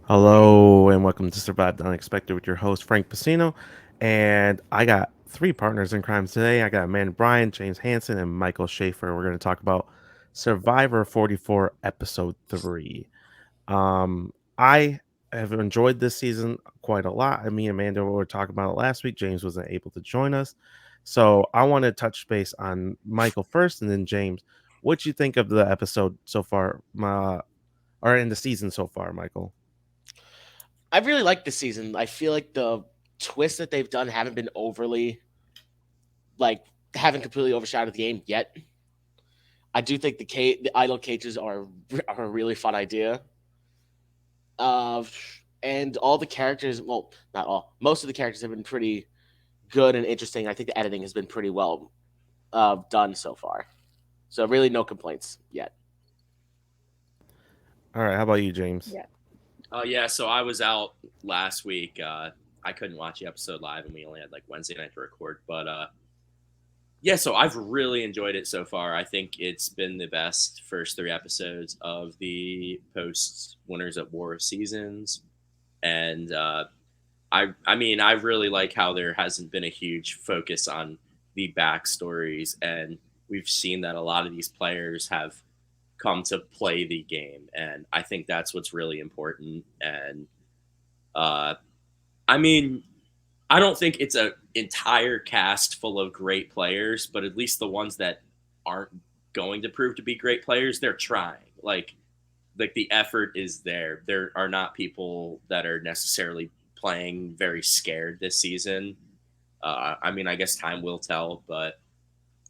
Hello and welcome to Survive the Unexpected with your host Frank Pacino, and I got three partners in crime today. I got Amanda Bryan, James Hansen, and Michael Schaefer. We're going to talk about Survivor 44, Episode 3. I have enjoyed this season quite a lot. Me and Amanda were talking about it last week. James wasn't able to join us, so I want to touch base on Michael first, and then James. What you think of the episode so far, or in the season so far, Michael? I really like this season. I feel like the twists that they've done haven't been overly like haven't completely overshadowed the game yet. I do think the idle cages are a really fun idea. Uh, and all the characters, well, not all, most of the characters have been pretty good and interesting. I think the editing has been pretty well done so far. So really, no complaints yet. All right, how about you, James? Yeah. Yeah, so I was out last week. I couldn't watch the episode live, and we only had like Wednesday night to record. But yeah, so I've really enjoyed it so far. I think it's been the best first three episodes of the post Winners at War seasons, and I mean, I really like how there hasn't been a huge focus on the backstories, and we've seen that a lot of these players have come to play the game, and I think that's what's really important. And uh, I mean, I don't think it's an entire cast full of great players, but at least the ones that aren't going to prove to be great players, they're trying. Like the effort is there. There are not people that are necessarily playing very scared this season. I mean, I guess time will tell, but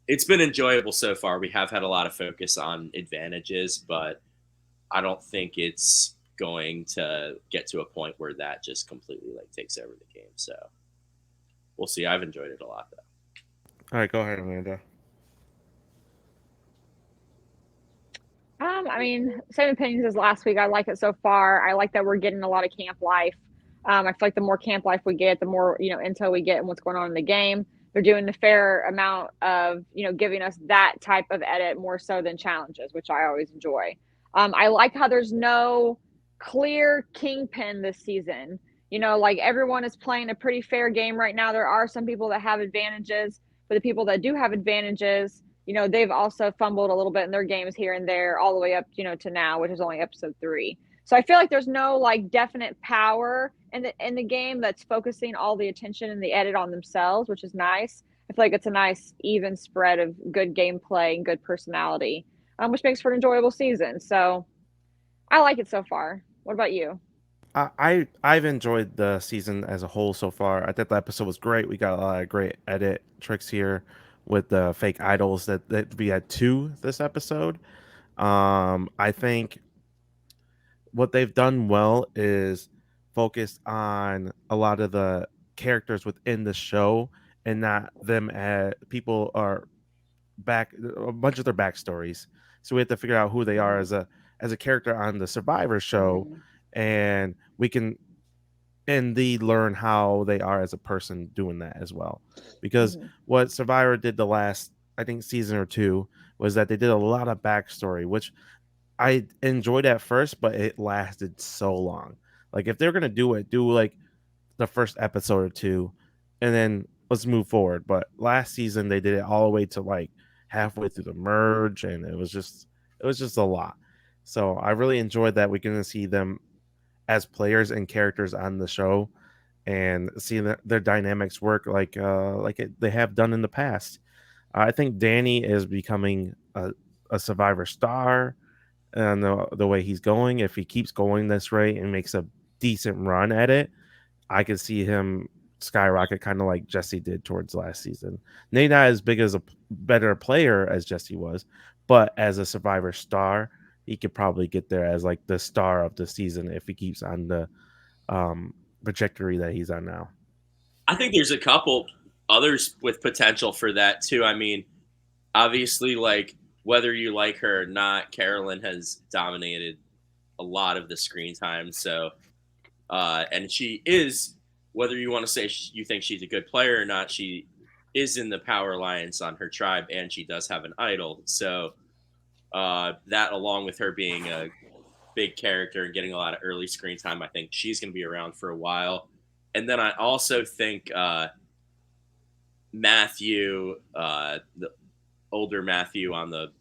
it's been enjoyable so far. We have had a lot of focus on advantages, but I don't think it's going to get to a point where that just completely like takes over the game. So we'll see. I've enjoyed it a lot though. All right, go ahead, Amanda. I mean, same opinions as last week. I like it so far. I like that we're getting a lot of camp life. I feel like the more camp life we get, the more intel we get and what's going on in the game. They're doing a fair amount of giving us that type of edit more so than challenges, which I always enjoy. I like how there's no clear kingpin this season. Like everyone is playing a pretty fair game right now. There are some people that have advantages, but the people that do have advantages, they've also fumbled a little bit in their games here and there, all the way up, to now, which is only episode 3. So I feel like there's no like definite power in the game that's focusing all the attention and the edit on themselves, which is nice. I feel like it's a nice even spread of good gameplay and good personality, which makes for an enjoyable season. So I like it so far. What about you? I've enjoyed the season as a whole so far. I thought the episode was great. We got a lot of great edit tricks here with the fake idols that we had two this episode. I think what they've done well is focus on a lot of the characters within the show and not them as people are back a bunch of their backstories. So we have to figure out who they are Mm-hmm. as a character on the Survivor show, Mm-hmm. and we can indeed learn how they are as a person doing that as well. Because Mm-hmm. what Survivor did the last, I think, season or two was that they did a lot of backstory, which I enjoyed at first, but it lasted so long. Like if they're gonna do it, do like the first episode or two, and then let's move forward. But last season they did it all the way to like halfway through the merge, and it was just a lot. So I really enjoyed that we can see them as players and characters on the show and see their dynamics work they have done in the past. I think Danny is becoming a Survivor star, and the way he's going. If he keeps going this rate and makes a decent run at it, I could see him skyrocket, kind of like Jesse did towards last season. Maybe not as big as a better player as Jesse was, but as a Survivor star, he could probably get there as like the star of the season if he keeps on the trajectory that he's on now. I think there's a couple others with potential for that too. I mean, obviously, like whether you like her or not, Carolyn has dominated a lot of the screen time. So, and she is whether you want to say you think she's a good player or not, she is in the Power Alliance on her tribe, and she does have an idol. So that, along with her being a big character and getting a lot of early screen time, I think she's going to be around for a while. And then I also think Matthew, the older Matthew on the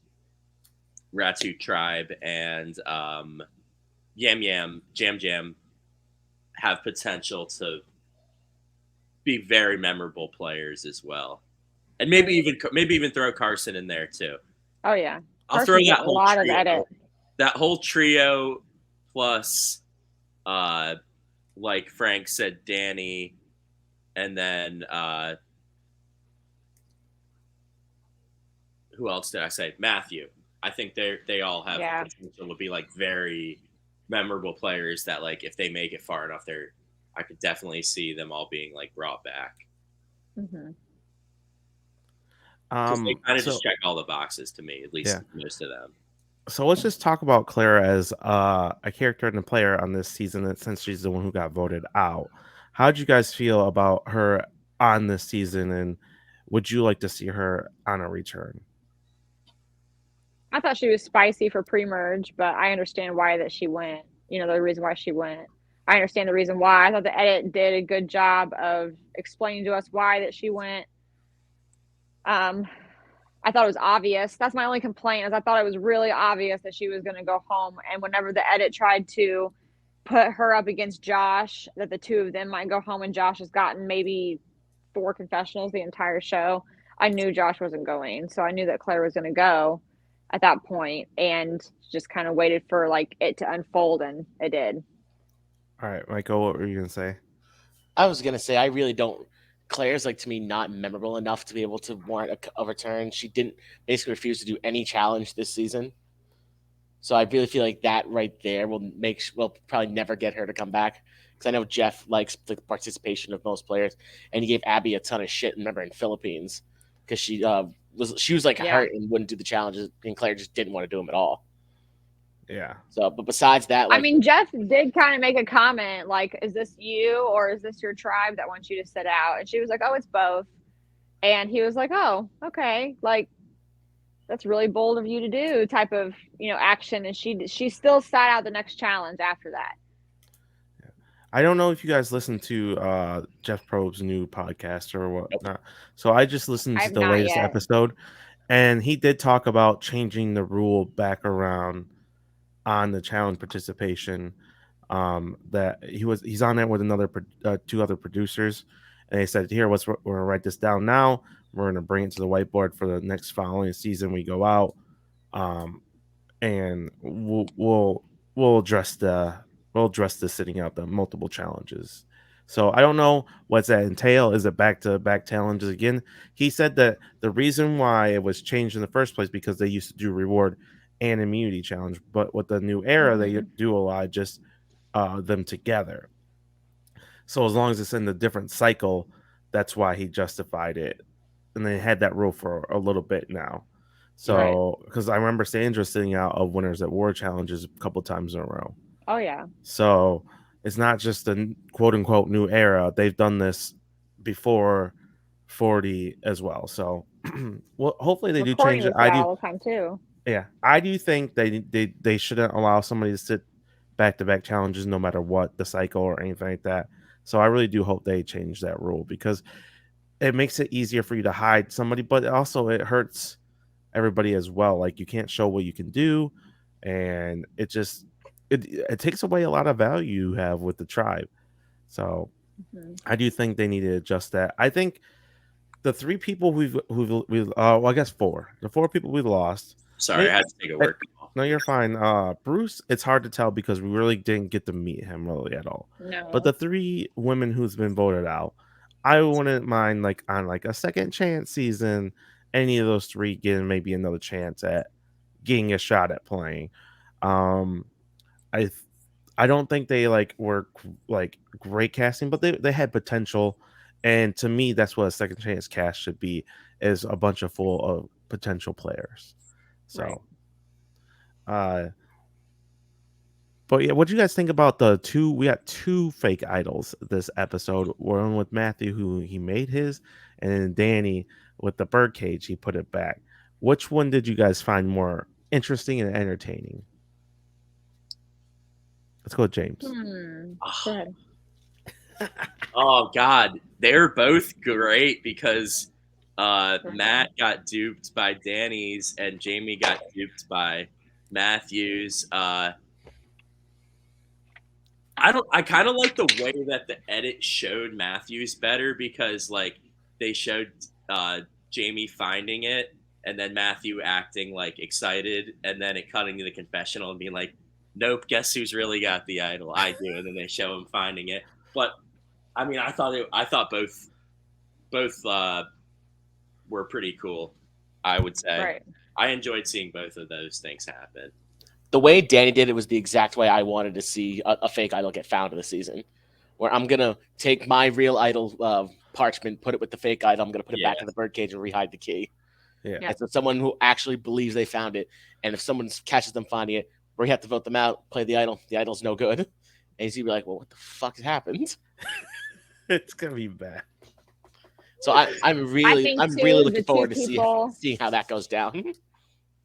Ratu tribe, and Jam Jam have potential to be very memorable players as well, and maybe even throw Carson in there too. Oh yeah, I'll throw Carson's that a whole lot trio, of edit. that whole trio plus, like Frank said, Danny, and then who else did I say? Matthew. I think they all have potential to be like very memorable players that, like, if they make it far enough, I could definitely see them all being like brought back. Mm-hmm. Because they kind of just check all the boxes to me, at least most of them. So let's just talk about Clara as a character and a player on this season, since she's the one who got voted out. How did you guys feel about her on this season, and would you like to see her on a return? I thought she was spicy for pre-merge, but I understand why that she went. You know, the reason why she went. I understand the reason why. I thought the edit did a good job of explaining to us why that she went. I thought it was obvious. That's my only complaint, is I thought it was really obvious that she was going to go home. And whenever the edit tried to put her up against Josh, that the two of them might go home, and Josh has gotten maybe 4 confessionals the entire show, I knew Josh wasn't going. So I knew that Claire was going to go at that point, and just kind of waited for like it to unfold, and it did. All right, Michael, what were you going to say? I was going to say, I really don't. Claire's, like, to me, not memorable enough to be able to warrant a return. She didn't basically refuse to do any challenge this season. So I really feel like that right there will probably never get her to come back. Because I know Jeff likes the participation of most players, and he gave Abby a ton of shit, remember, in Philippines, because she was like hurt and wouldn't do the challenges, and Claire just didn't want to do them at all. Yeah. So, but besides that, I mean, Jeff did kind of make a comment like, "Is this you, or is this your tribe that wants you to sit out?" And she was like, "Oh, it's both." And he was like, "Oh, okay, like that's really bold of you to do," type of, action. And she still sat out the next challenge after that. I don't know if you guys listen to Jeff Probe's new podcast or whatnot. So I just listened to the latest episode, and he did talk about changing the rule back around on the challenge participation. That he's on there with two other producers, and they said, "Here, we're gonna write this down now. We're gonna bring it to the whiteboard for the next following season we go out, and we'll address the sitting out the multiple challenges." So I don't know what's that entail. Is it back-to-back challenges again? He said that the reason why it was changed in the first place because they used to do reward and immunity challenge, but with the new era they do a lot just them together. So as long as it's in the different cycle, that's why he justified it, and they had that rule for a little bit now. So because I remember Sandra sitting out of Winners at War challenges a couple times in a row. Oh yeah. So it's not just a quote unquote new era. They've done this before 40 as well. So well, hopefully they do change it. I do all the time too. Yeah, I do think they shouldn't allow somebody to sit back-to-back challenges no matter what the cycle or anything like that. So I really do hope they change that rule, because it makes it easier for you to hide somebody, but also it hurts everybody as well. Like, you can't show what you can do, and it takes away a lot of value you have with the tribe. So I do think they need to adjust that. I think the 3 people we've I guess 4. The 4 people we've lost. Sorry, I had to take a work call. No, you're fine. Bruce, it's hard to tell because we really didn't get to meet him really at all. No. But the 3 women who's been voted out, I wouldn't mind, like, on like a second chance season, any of those 3 getting maybe another chance at getting a shot at playing. I don't think they were great casting, but they had potential, and to me, that's what a second chance cast should be, is a bunch of full of potential players. So, But yeah, what do you guys think about the two? We got two fake idols this episode. One with Matthew, who he made his, and then Danny with the birdcage. He put it back. Which one did you guys find more interesting and entertaining? Let's go, with James. Go ahead. Oh God, they're both great because Matt got duped by Danny's and Jamie got duped by Matthew's. I kind of like the way that the edit showed Matthews better because like they showed Jamie finding it and then Matthew acting like excited and then it cutting to the confessional and being like, nope, guess who's really got the idol? I do, and then they show him finding it. But I mean, I thought both were pretty cool. I would say Right. I enjoyed seeing both of those things happen. The way Danny did it was the exact way I wanted to see a fake idol get found in the season. Where I'm gonna take my real idol parchment, put it with the fake idol. I'm gonna put it back in the birdcage and rehide the key. Yeah. And so someone who actually believes they found it, and if someone catches them finding it, we have to vote them out. Play the idol. The idol's no good, and he's gonna be like, "Well, what the fuck happened?" It's gonna be bad. So I'm really think, too, looking the forward two to people- seeing how that goes down.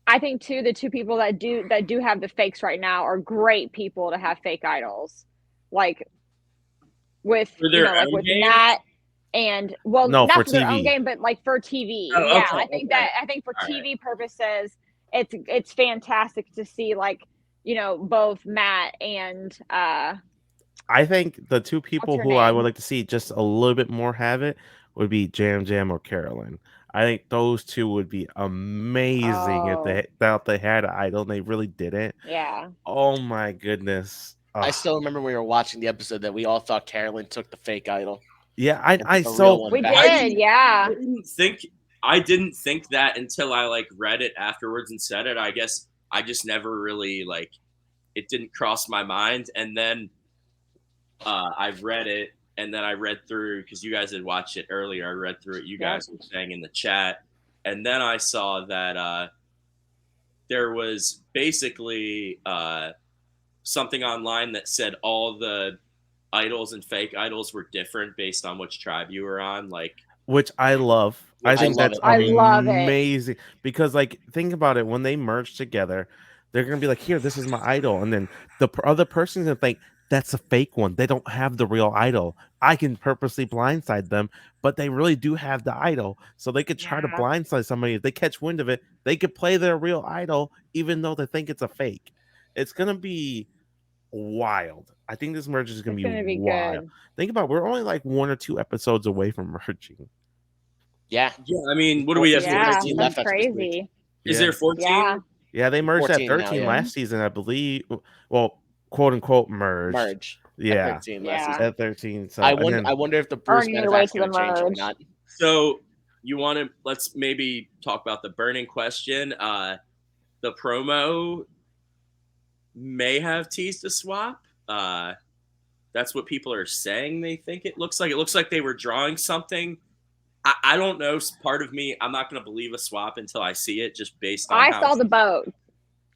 I think too, the two people that do have the fakes right now are great people to have fake idols, like with For their like own with game? Matt and No, not for for their own TV. game, but like for TV. Oh, Yeah, okay, I think for All TV purposes, it's fantastic to see like both Matt and I think the two people her who I name? would like to see just a little bit more have it would be Jam Jam or Carolyn. I think those two would be amazing if they had an idol and they really didn't. yeah. Oh my goodness. I still remember when we were watching the episode that we all thought Carolyn took the fake idol. Yeah, and I the real so one We back. did, yeah. I didn't think that until I like read it afterwards and said it. I guess I just never really like it didn't cross my mind. And then I've read it and then I read through because you guys had watched it earlier. I read through it. You guys were saying in the chat, and then I saw that there was basically something online that said all the idols and fake idols were different based on which tribe you were on. Like, which I love. I think love that's it. I love it. amazing because, like, think about it. When they merge together, they're gonna be like, "Here, this is my idol," and then the other person's gonna think that's a fake one. They don't have the real idol. I can purposely blindside them, but they really do have the idol, so they could try to Yeah. blindside somebody. If they catch wind of it, they could play their real idol, even though they think it's a fake. It's gonna be wild. I think this merge is gonna It's gonna be wild. good. Think about it, we're only like 1 or 2 episodes away from merging. Yeah, yeah, I mean, what do we have? Yeah, 13 that's left after this week. crazy. Is Yeah. there 14? Yeah. Yeah, they merged at 14 now, 13 yeah. last season, I believe. Well, quote unquote merged. Merge. At Yeah, 13 Yeah. last season. at 13. So I and wonder. then- I wonder if the Bruce Earning your Medevac way is to going the to change or merge. not. So you want to let's maybe talk about the burning question. The promo may have teased a swap. That's what people are saying. They think it looks like. It looks like they were drawing something. I don't know. Part of me, I'm not going to believe a swap until I see it, just based on. I how saw the boat.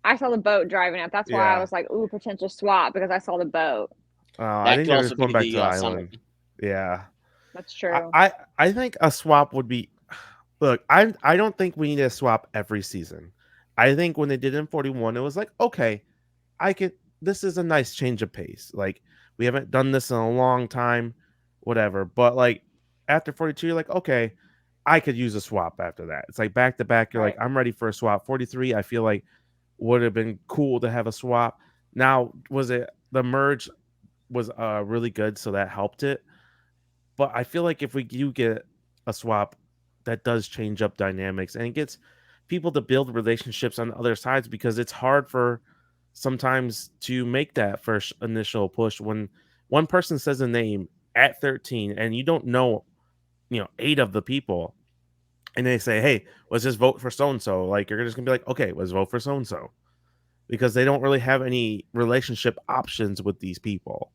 I saw the boat driving up. That's why Yeah. I was like, "Ooh, potential swap," because I saw the boat. I That think could they're also just going be back the to the island. summit. Yeah, That's true. I think a swap would be. Look, I don't think we need a swap every season. I think when they did it in 41, it was like, okay, I could. This is a nice change of pace. Like, we haven't done this in a long time, whatever. But like after 42, you're like, okay, I could use a swap after that. It's like back to back. You're like, I'm ready for a swap. 43, I feel like would have been cool to have a swap. Now, was it the merge was really good, so that helped it. But I feel like if we do get a swap, that does change up dynamics and it gets people to build relationships on other sides because it's hard for sometimes to make that first initial push when one person says a name at 13 and you don't know 8 of the people and they say, hey, let's just vote for so and so. Like, you're just gonna be like, okay, let's vote for so and so, because they don't really have any relationship options with these people.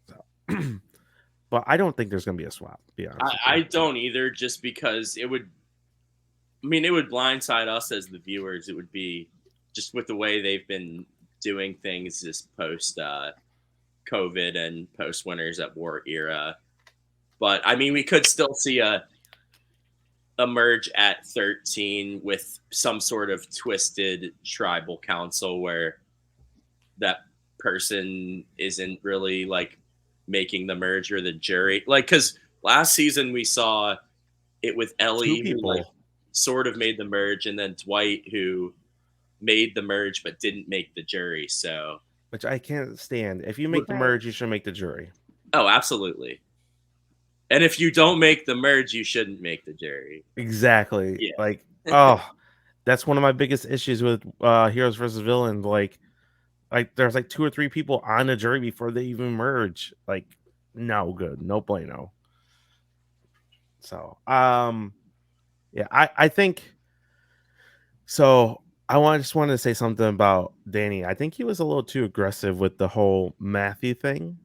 So but I don't think there's gonna be a swap, to be honest with I you. don't either, just because it would. I mean, it would blindside us as the viewers. It would be just with the way they've been doing things this post COVID and post Winners at War era. But I mean, we could still see a merge at 13 with some sort of twisted tribal council where that person isn't really like making the merge or the jury. Like, because last season we saw it with Ellie, Two who people. like sort of made the merge, and then Dwight, who made the merge but didn't make the jury. So, which I can't stand. If you make the Right. merge, you should make the jury. oh, absolutely. And if you don't make the merge, you shouldn't make the jury. Exactly. Yeah. Like, oh, that's one of my biggest issues with Heroes versus Villains. Like there's like 2 or 3 people on the jury before they even merge. Like, no good, no bueno. So, yeah, I think so. Just wanted to say something about Danny. I think he was a little too aggressive with the whole Matthew thing,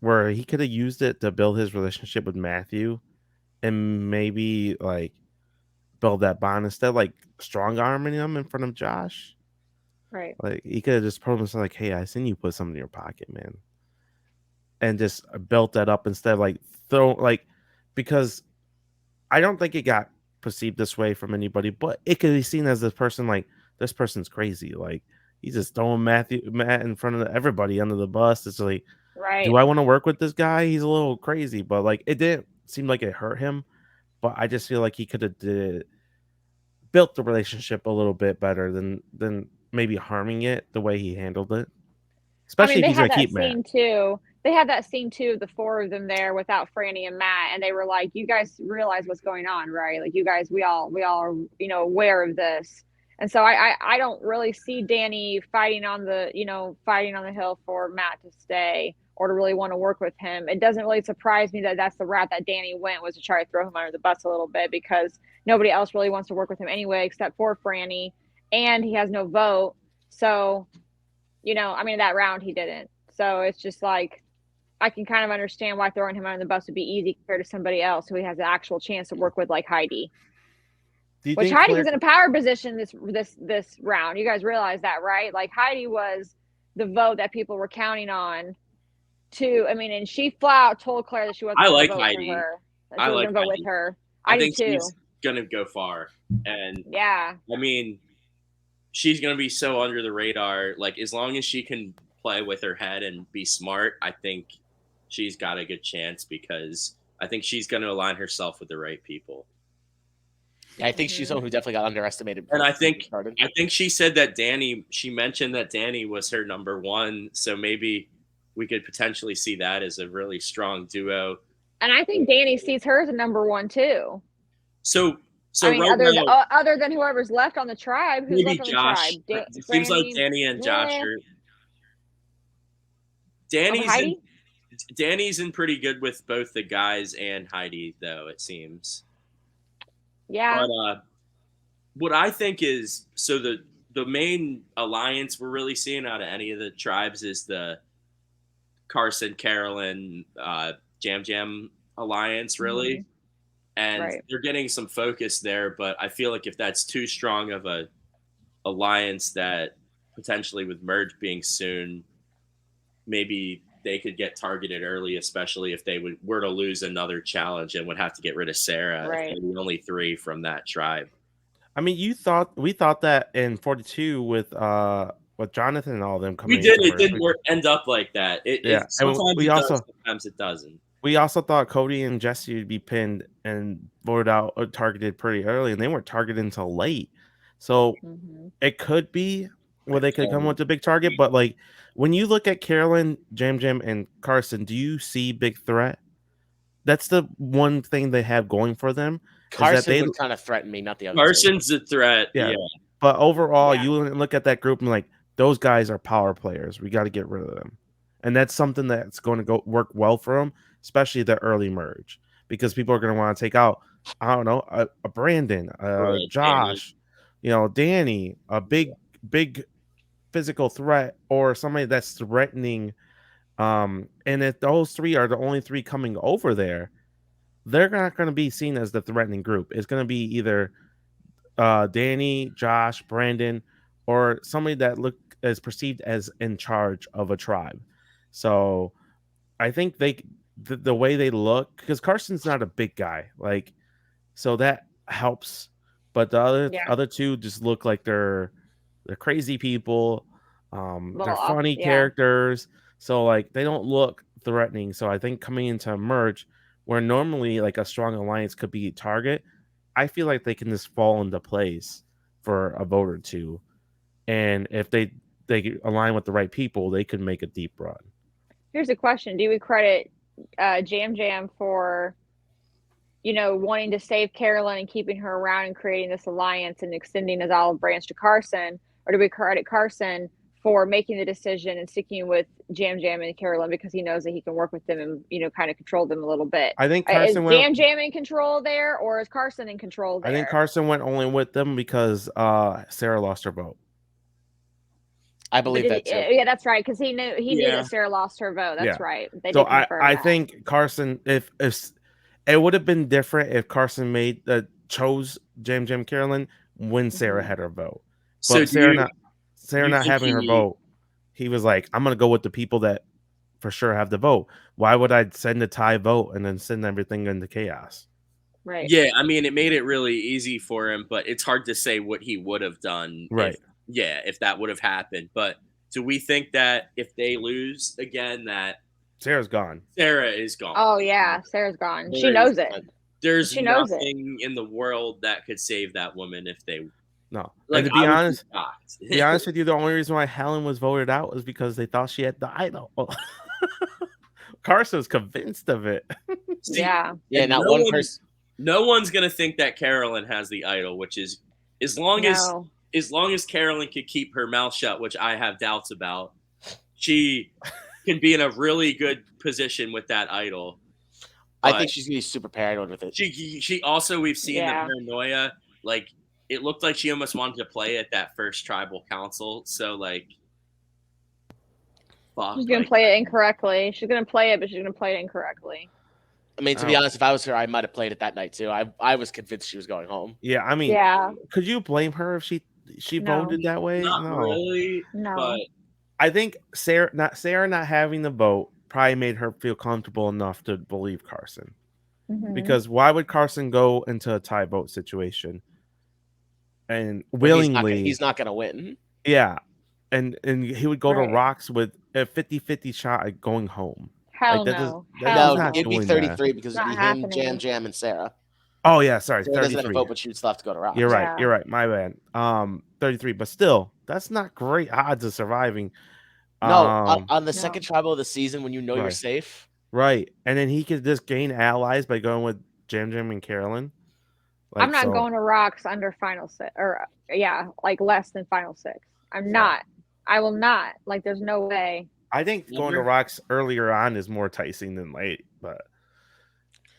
where he could have used it to build his relationship with Matthew and maybe like build that bond instead of like strong arming him in front of Josh. Right. Like he could have just told him like, "Hey, I seen you put something in your pocket, man," and just built that up instead of like because I don't think it got perceived this way from anybody, but it could be seen as this person like this person's crazy. Like he's just throwing Matt in front of everybody under the bus. It's like, Right. do I want to work with this guy? He's a little crazy, but like it didn't seem like it hurt him. But I just feel like he could have built the relationship a little bit better than maybe harming it the way he handled it. Especially if he's they gonna had keep that Matt. scene too. They had that scene too, the 4 of them there without Franny and Matt, and they were like, "You guys realize what's going on, right? Like, you guys, we all are, aware of this." And so I don't really see Danny fighting on the hill for Matt to stay or to really want to work with him. It doesn't really surprise me that that's the route that Danny went, was to try to throw him under the bus a little bit, because nobody else really wants to work with him anyway, except for Franny, and he has no vote. So, that round he didn't. So it's just like, I can kind of understand why throwing him under the bus would be easy compared to somebody else who he has an actual chance to work with, like Heidi. Which Heidi was in a power position this round. You guys realize that, right? Like, Heidi was the vote that people were counting on and she flat out told Claire that she wasn't going to vote Heidi. for her. That I she was like going to vote Heidi. with her. I do think too. she's gonna go far. And yeah. I mean, she's gonna be so under the radar. Like, as long as she can play with her head and be smart, I think she's got a good chance, because I think she's gonna align herself with the right people. Yeah, I think she's someone who definitely got underestimated. And I think she said that she mentioned that Danny was her number 1, so maybe we could potentially see that as a really strong duo. And I think Danny sees her as a number 1 too. So other than whoever's left on the tribe, who's maybe left on Josh. the tribe? It seems like Danny and Josh are. Danny's in pretty good with both the guys and Heidi, though, it seems. Yeah. But what I think is, so the main alliance we're really seeing out of any of the tribes is the Carson, Carolyn, Jam Jam alliance, really. Mm-hmm. And they're getting some focus there, but I feel like if that's too strong of a alliance, that potentially with merge being soon, maybe they could get targeted early, especially if they were to lose another challenge and would have to get rid of Sarah. Right. Maybe only 3 from that tribe. I mean, we thought that in 42 with Jonathan and all of them coming. We did. It didn't end up like that. Sometimes it doesn't. We also thought Cody and Jesse would be pinned and voted out or targeted pretty early, and they weren't targeted until late. So it could be where they could come with a big target. But like, when you look at Carolyn, Jam Jam, and Carson, do you see big threat? That's the one thing they have going for them. Carson would kind of threaten me, not the other. Carson's a threat. Yeah. But overall, you look at that group and like, those guys are power players. We got to get rid of them. And that's something that's going to work well for them, especially the early merge, because people are going to want to take out, I don't know, a Brandon, Josh, Danny, a big physical threat, or somebody that's threatening. And if those 3 are the only 3 coming over there, they're not going to be seen as the threatening group. It's going to be either Danny, Josh, Brandon, or somebody that is perceived as in charge of a tribe. So I think the way they look, because Carson's not a big guy, like, so that helps. But the Yeah. other two just look like they're crazy people. They're Little off, funny yeah. characters, so like they don't look threatening. So I think coming into a merge, where normally like a strong alliance could be a target, I feel like they can just fall into place for a vote or two, and if they align with the right people, they could make a deep run. Here's a question: do we credit Jam Jam for, wanting to save Carolyn and keeping her around and creating this alliance and extending his olive branch to Carson, or do we credit Carson for making the decision and sticking with Jam Jam and Carolyn because he knows that he can work with them and kind of control them a little bit? I think Is Carson Jam Jam in control there, or is Carson in control there? I think Carson went only with them because Sarah lost her vote. I believe that too. Yeah, that's right. Because he knew that Sarah lost her vote. That's right. They So did confirm I that. think Carson, if it would have been different if Carson chose Jam Jam Carolyn when Sarah had her vote. But So Sarah not having her vote, he was like, I'm gonna go with the people that for sure have the vote. Why would I send a tie vote and then send everything into chaos? Right. Yeah, I mean, it made it really easy for him, but it's hard to say what he would have done. Right. If that would have happened. But do we think that if they lose again, that Sarah's gone? Sarah is gone. Oh yeah, Sarah's gone. She knows it. There's She knows nothing in the world that could save that woman if they. No. Like, and to be I honest, would be honest with you, the only reason why Helen was voted out was because they thought she had the idol. Carson was convinced of it. See, Yeah. Yeah, not one person. No one's gonna think that Carolyn has the idol, which is as long as Carolyn could keep her mouth shut, which I have doubts about, she can be in a really good position with that idol. I think she's gonna be super paranoid with it. She also, we've seen the Yeah. paranoia. Like, it looked like she almost wanted to play at that first tribal council. So like, fuck, She's gonna play it incorrectly. She's gonna play it, but she's gonna play it incorrectly. I mean, to be honest, if I was her, I might have played it that night too. I was convinced she was going home. Yeah, I mean, Yeah. could you blame her if she No. voted that way? Not No. really. No. But I think Sarah not having the vote probably made her feel comfortable enough to believe Carson. Mhm. Because why would Carson go into a tie vote situation and willingly? He's not gonna win. Yeah, and he would go to Right. Rocks with a 50-50 shot at going home. Hell that no. that Hell does No, not it'd be doing 33 because it'd Not be him, happening. Jam Jam, and Sarah. Oh yeah, sorry, Sarah doesn't have a 33. vote, but she would still have to go to Rocks. You're right. Yeah. You're right. My bad. 33, but still, that's not great odds of surviving. No, on the second tribal of the season, when you know you're Right. safe. Right, and then he could just gain allies by going with Jam Jam and Carolyn. I'm not going to Rocks under final six, or like less than final six. I'm not. I will not. Like, there's no way. I think going to Rocks earlier on is more enticing than late, but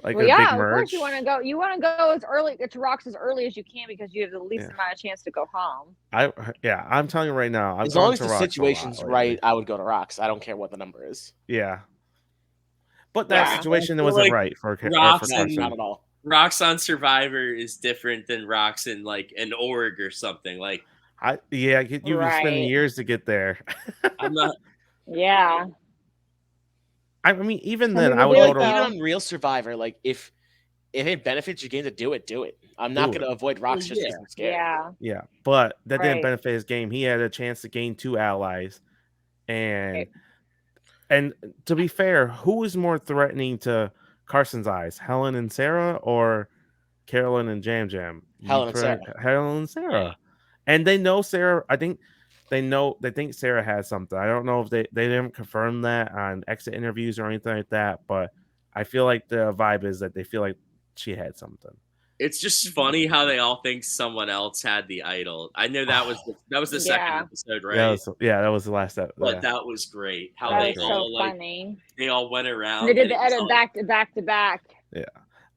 like Well, a yeah, big of merge. course you want to go. You want to go as early to Rocks as early as you can because you have the least amount of chance to go home. I'm telling you right now. As long as the situation's right, I would go to Rocks. I don't care what the number is. Yeah, but that situation wasn't right for Rocks. Carson. Not at all. Rocks on Survivor is different than Rocks in like an org or something. Like, you spend years to get there. I'm not. Yeah. I mean, even then, I would go to even on Real Survivor. Like, if it benefits your game to do it, do it. I'm not going to avoid Rocks just because I'm scared. Yeah, but that didn't benefit his game. He had a chance to gain 2 allies, and to be fair, who is more threatening to Carson's eyes, Helen and Sarah, or Carolyn and Jam Jam? Helen and Sarah. And they know Sarah. I think they think Sarah has something. I don't know if they didn't confirm that on exit interviews or anything like that, but I feel like the vibe is that they feel like she had something. It's just funny how they all think someone else had the idol. I know that was the second episode, right? That was the last episode. But that was great. How that they was all so funny. They all went around. They did the edit back to back. Yeah.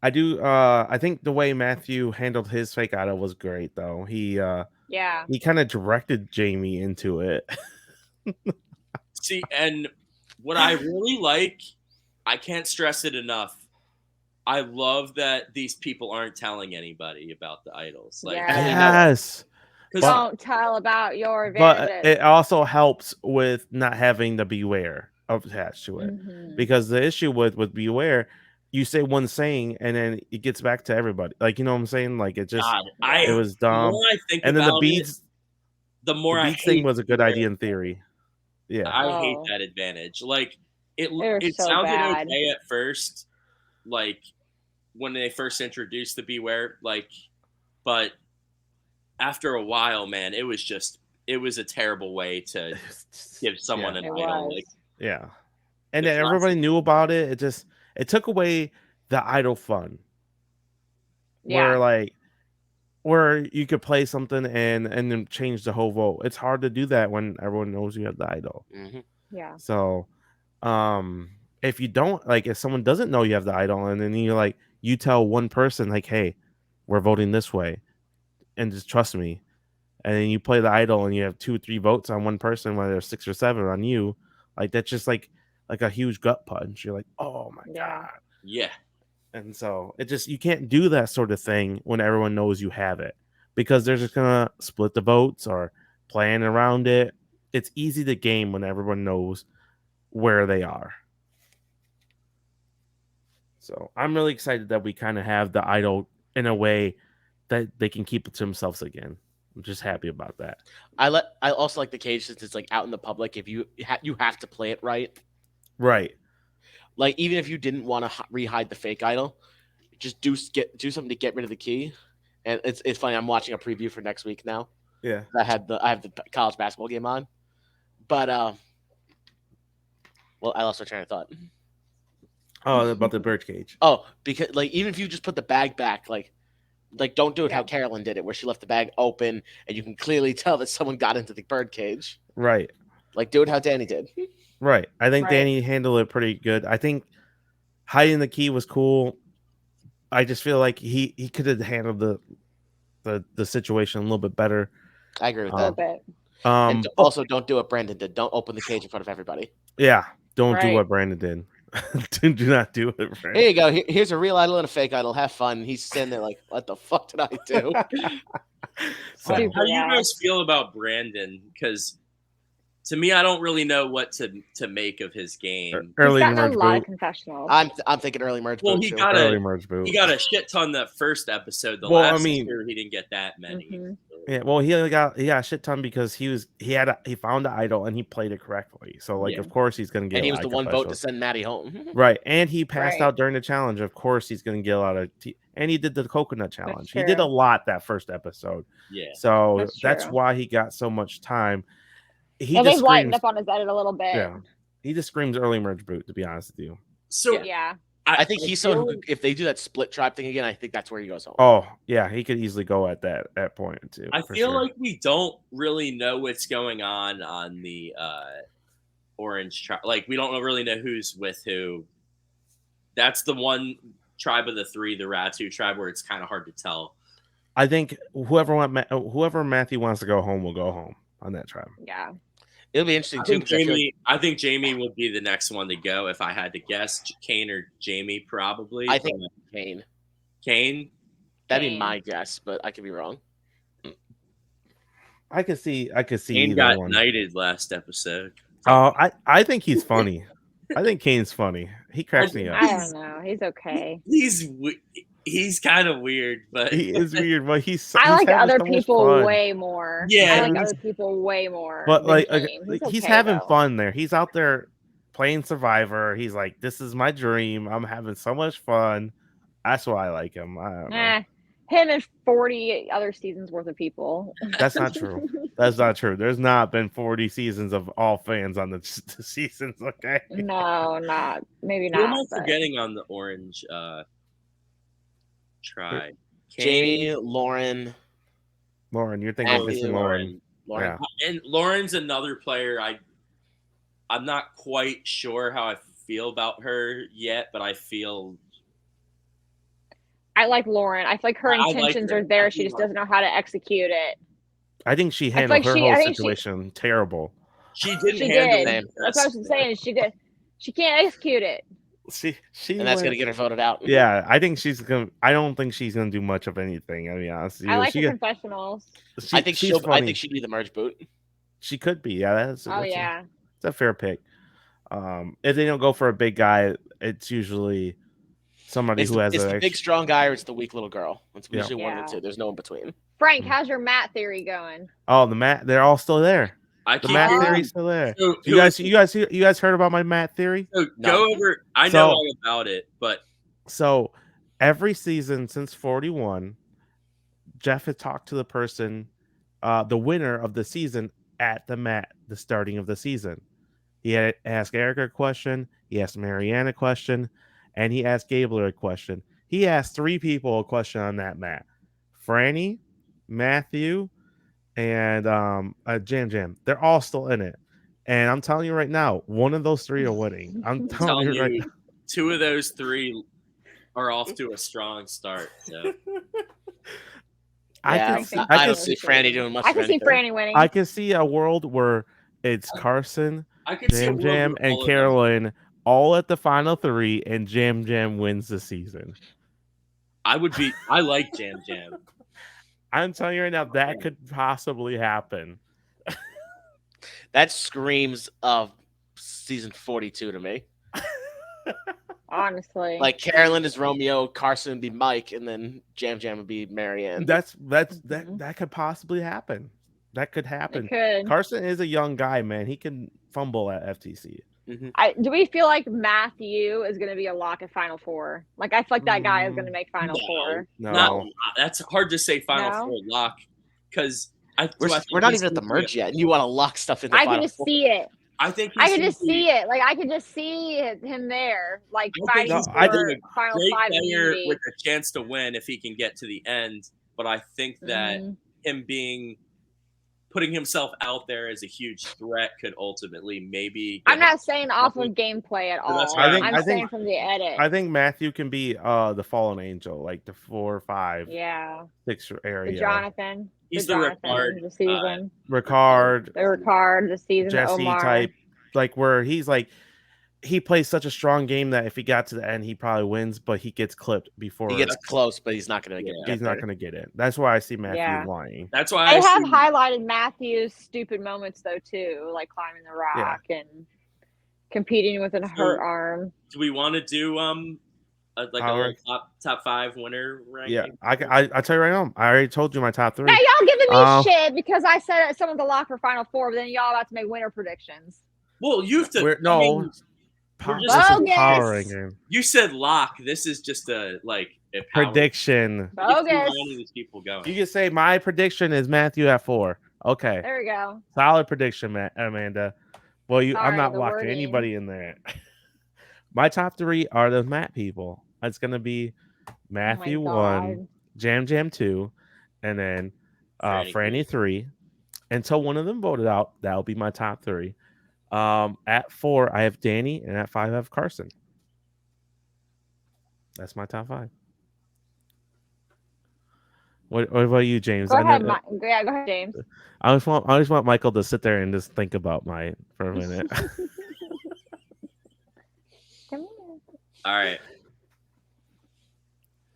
I do I think the way Matthew handled his fake idol was great though. He kind of directed Jamie into it. See, and what I really like, I can't stress it enough. I love that these people aren't telling anybody about the idols. Like, yes. Because Don't tell about your But advantages. it also helps with not having the beware attached to it. Mhm. Because the issue with beware, you say one saying and then it gets back to everybody. Like, you know what I'm saying? Like, it just God, it was the dumb. more I think And then the about it, beads the more I thing hate was a good Beware. idea in theory. Yeah. I hate Oh. that advantage. Like They were it so sounded bad. okay at first, like when they first introduced the Beware, like, but after a while, man, it was a terrible way to give someone Yeah. an It idol. was. Like Yeah. And the then everybody concept- knew about it. It took away the idle fun. Where Yeah. like where you could play something and then change the whole vote. It's hard to do that when everyone knows you have the idol. Mhm. Yeah. So if you don't like if someone doesn't know you have the idol and then you tell one person like, hey, we're voting this way and just trust me. And then you play the idol and you have 2 or 3 votes on one person, whether there's 6 or 7 on you, like that's just like a huge gut punch. You're like, oh my Yeah. god. yeah, And so you can't do that sort of thing when everyone knows you have it because they're just gonna split the votes or plan around it. It's easy to game when everyone knows where they are. So I'm really excited that we kind of have the idol in a way that they can keep it to themselves again. I'm just happy about that. I also like the cage since it's like out in the public. If you have to play it right. Right. Like even if you didn't want to re-hide the fake idol, just do something to get rid of the key. And it's funny. I'm watching a preview for next week now. Yeah. I have the college basketball game on, but well, I lost my train of thought. Oh, about the birdcage. Oh, because like even if you just put the bag back, like don't do it how Carolyn did it, where she left the bag open and you can clearly tell that someone got into the birdcage. Right. Like do it how Danny did. Right. I think Right. Danny handled it pretty good. I think hiding the key was cool. I just feel like he could have handled the situation a little bit better. I agree with A that. little bit. And also, don't do what Brandon did. Don't open the cage in front of everybody. Yeah, don't do Right. what Brandon did. do not do it, Brandon. Here you go. Here's a real idol and a fake idol. Have fun. He's sitting there like, what the fuck did I do? So, Stupid. how do you Yeah. guys feel about Brandon? Because to me, I don't really know what to make of his game. early He's gotten a merge lot of boot. confessionals. I'm thinking early merge. Well, boot, he too. got Early a merge boot. he got a shit ton that first episode. The Well, I last mean- year he didn't get that many. Mhm. Yeah, well, he got a shit ton because he found the idol and he played it correctly. So like, Yeah. of course he's gonna get. And he a was lot the of one vote to confessionals. send Maddie home. Right, and he passed Right. out during the challenge. Of course, he's going to get a lot of. And he did the coconut challenge. He did true. a lot that first episode. Yeah. So That's that's true. why he got so much time. He Well, just they've lightened screams. up on his edit a little bit. Yeah, he just screams early merge boot. To be honest with you. So Yeah. I think he's someone who, feel- if they do that split tribe thing again, I think that's where he goes home. Oh yeah, he could easily go at that point too. I for feel sure. like we don't really know what's going on the Orange tribe. Like we don't really know who's with who. That's the one tribe of the 3, the Ratu tribe, where it's kind of hard to tell. I think whoever Matthew wants to go home will go home on that tribe. Yeah. It'll be interesting I too. think 'Cause I feel like- Jamie would be the next one to go if I had to guess. Kane or Jamie, probably. I think Kane. Kane. That'd be Kane. my guess, but I could be wrong. I could see Kane either got one. knighted last episode. Oh, I think he's funny. I think Kane's funny. He cracks me up. I don't know. He's okay. He's kind of weird, but He is weird, but he's. I like having other so much people fun. way more. Yeah, I like he's- other people way more. But than like, Kane. he's okay, having though. fun there. He's out there playing Survivor. He's like, "This is my dream. I'm having so much fun." That's why I like him. I don't know. Nah, him and 40 other seasons worth of people. That's not true. That's not true. There's not been 40 seasons of all fans on the seasons. Okay. No, not maybe who am I not. but- forgetting on the Orange tribe? Jamie, Lauren, Lauren, you're thinking Matthew, missing Lauren. Lauren. And Lauren's another player. I'm not quite sure how I feel about her yet, but I feel I like Lauren. I feel like her I like intentions her. are there. I She do just like doesn't know how to execute it. I think she feel handled like her I whole think she- situation terrible. she didn't She handle did. it That's what I was best. saying. She can't execute it. she and that's went- gonna get her voted out. Yeah, I think she's gonna. I don't think she's gonna do much of anything. I mean, honestly, I like she, the confessionals. I think she's I funny. think she'd be the merge boot. She could be. Yeah, Oh yeah. It's a fair pick. If they don't go for a big guy, it's usually somebody It's who the, has it's a the big strong guy or it's the weak little girl. It's Yeah. usually one of Yeah. the two. There's no in between. Frank, how's your Matt theory going? Oh, the Matt. They're all still there. I The keep Matt hearing- theory's still there. So, You guys heard about my Matt theory? So No. go over. I So- know all about it, but So every season since 41, Jeff had talked to the person, the winner of the season at the starting of the season. He had asked Erica a question, he asked Marianne a question, and he asked Gabler a question. He asked 3 people a question on that mat. Franny, Matthew, and Jam Jam. They're all still in it. And I'm telling you right now, one of those 3 are winning. I'm telling you right now. 2 of those 3 are off to a strong start. So. I Yeah, can see, I I can don't see, see Franny doing much. I for can see anything. Franny winning. I can see a world where it's Carson, I could see a Jam world Jam, where and all of them- Carolyn all at the final 3, and Jam Jam wins the season. I like Jam Jam. I'm telling you right now, that could possibly happen. That screams of season 42 to me. Honestly. Like Carolyn is Romeo, Carson would be Mike, and then Jam Jam would be Marianne. That Mhm. that could possibly happen. That could happen. it could. Carson is a young guy, man. He can fumble at FTC. Do we feel like Matthew is going to be a lock at Final Four? Like, I feel like that guy is going to make Final No. Four. No, Not, that's hard to say Final No? Four lock because We're not even at the merge yet, and you want to lock stuff in the I can final just four. see it. I think I can just see it. Like, I can just see him there, like I think fighting he's for a Final great Five player immunity. with a chance to win if he can get to the end. But I think that Mhm. him putting himself out there as a huge threat could ultimately maybe. I'm get him- not saying off of gameplay at So that's all. why I'm I saying think- from the edit. I think Matthew can be the fallen angel, like the 4, 5, yeah, 6 the area. Jonathan. He's the Jonathan Ricard, of the season. Ricard, The Ricard, the season. Jesse Omar. type, like where he's like he plays such a strong game that if he got to the end, he probably wins, but he gets clipped before He gets close, but he's not going to get. he's not going to get it. That's why I see Matthew Yeah. lying. That's why They I have see- highlighted Matthew's stupid moments though too, like climbing the rock and competing with a hurt arm. Do we want to do a Our- little top 5 winner ranking? Yeah, I tell you right now, I already told you my top 3. Now y'all giving me Um, shit because I said someone's a lock for Final Four, but then y'all about to make winner predictions. Well, you have to. We're- I no. mean, Power, just- this is Bogus. power ranking. you said lock. This is just a power. Prediction. Get too Bogus. many of these people going. You can say my prediction is Matthew at 4. Okay, There we go. solid prediction, Amanda. Well, I'm Sorry, not the locking wording. anybody in there. My top 3 are the Matt people. It's gonna be Matthew Oh my 1, God. Jam Jam 2, and then Franny Franny 3. Until one of them voted out, that'll be my top 3. At 4, I have Danny, and at 5, I have Carson. That's my top 5. What about you, James? Go I ahead, know- go ahead, James. I just want Michael to sit there and just think about mine for a minute. Come here. All right.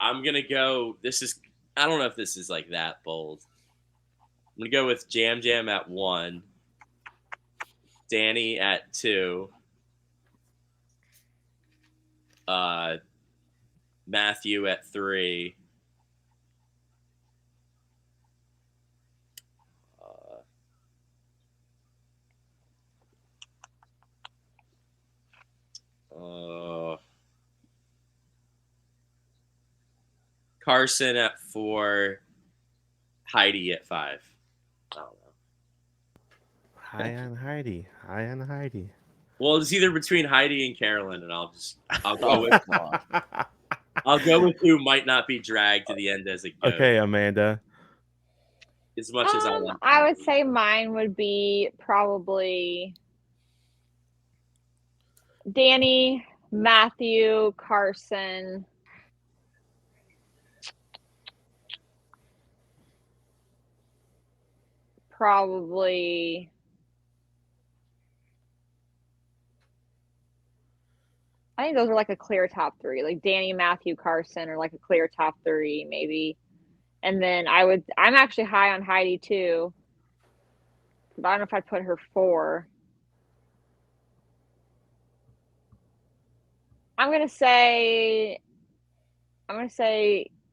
I'm gonna go. I don't know if this is like that bold. I'm gonna go with Jam Jam at 1, Danny at 2, Matthew at 3, Carson at 4, Heidi at 5. I don't know. Hi on Heidi. Hi on Heidi. Well, it's either between Heidi and Carolyn, and I'll go with who might not be dragged to the end as a goat. Okay, Amanda. As much as I want. I would say mine would be probably Danny, Matthew, Carson. Probably. I think those are like a clear top 3. Like Danny, Matthew, Carson are like a clear top 3, maybe. And then I'm actually high on Heidi too. But I don't know if I'd put her 4. I'm gonna say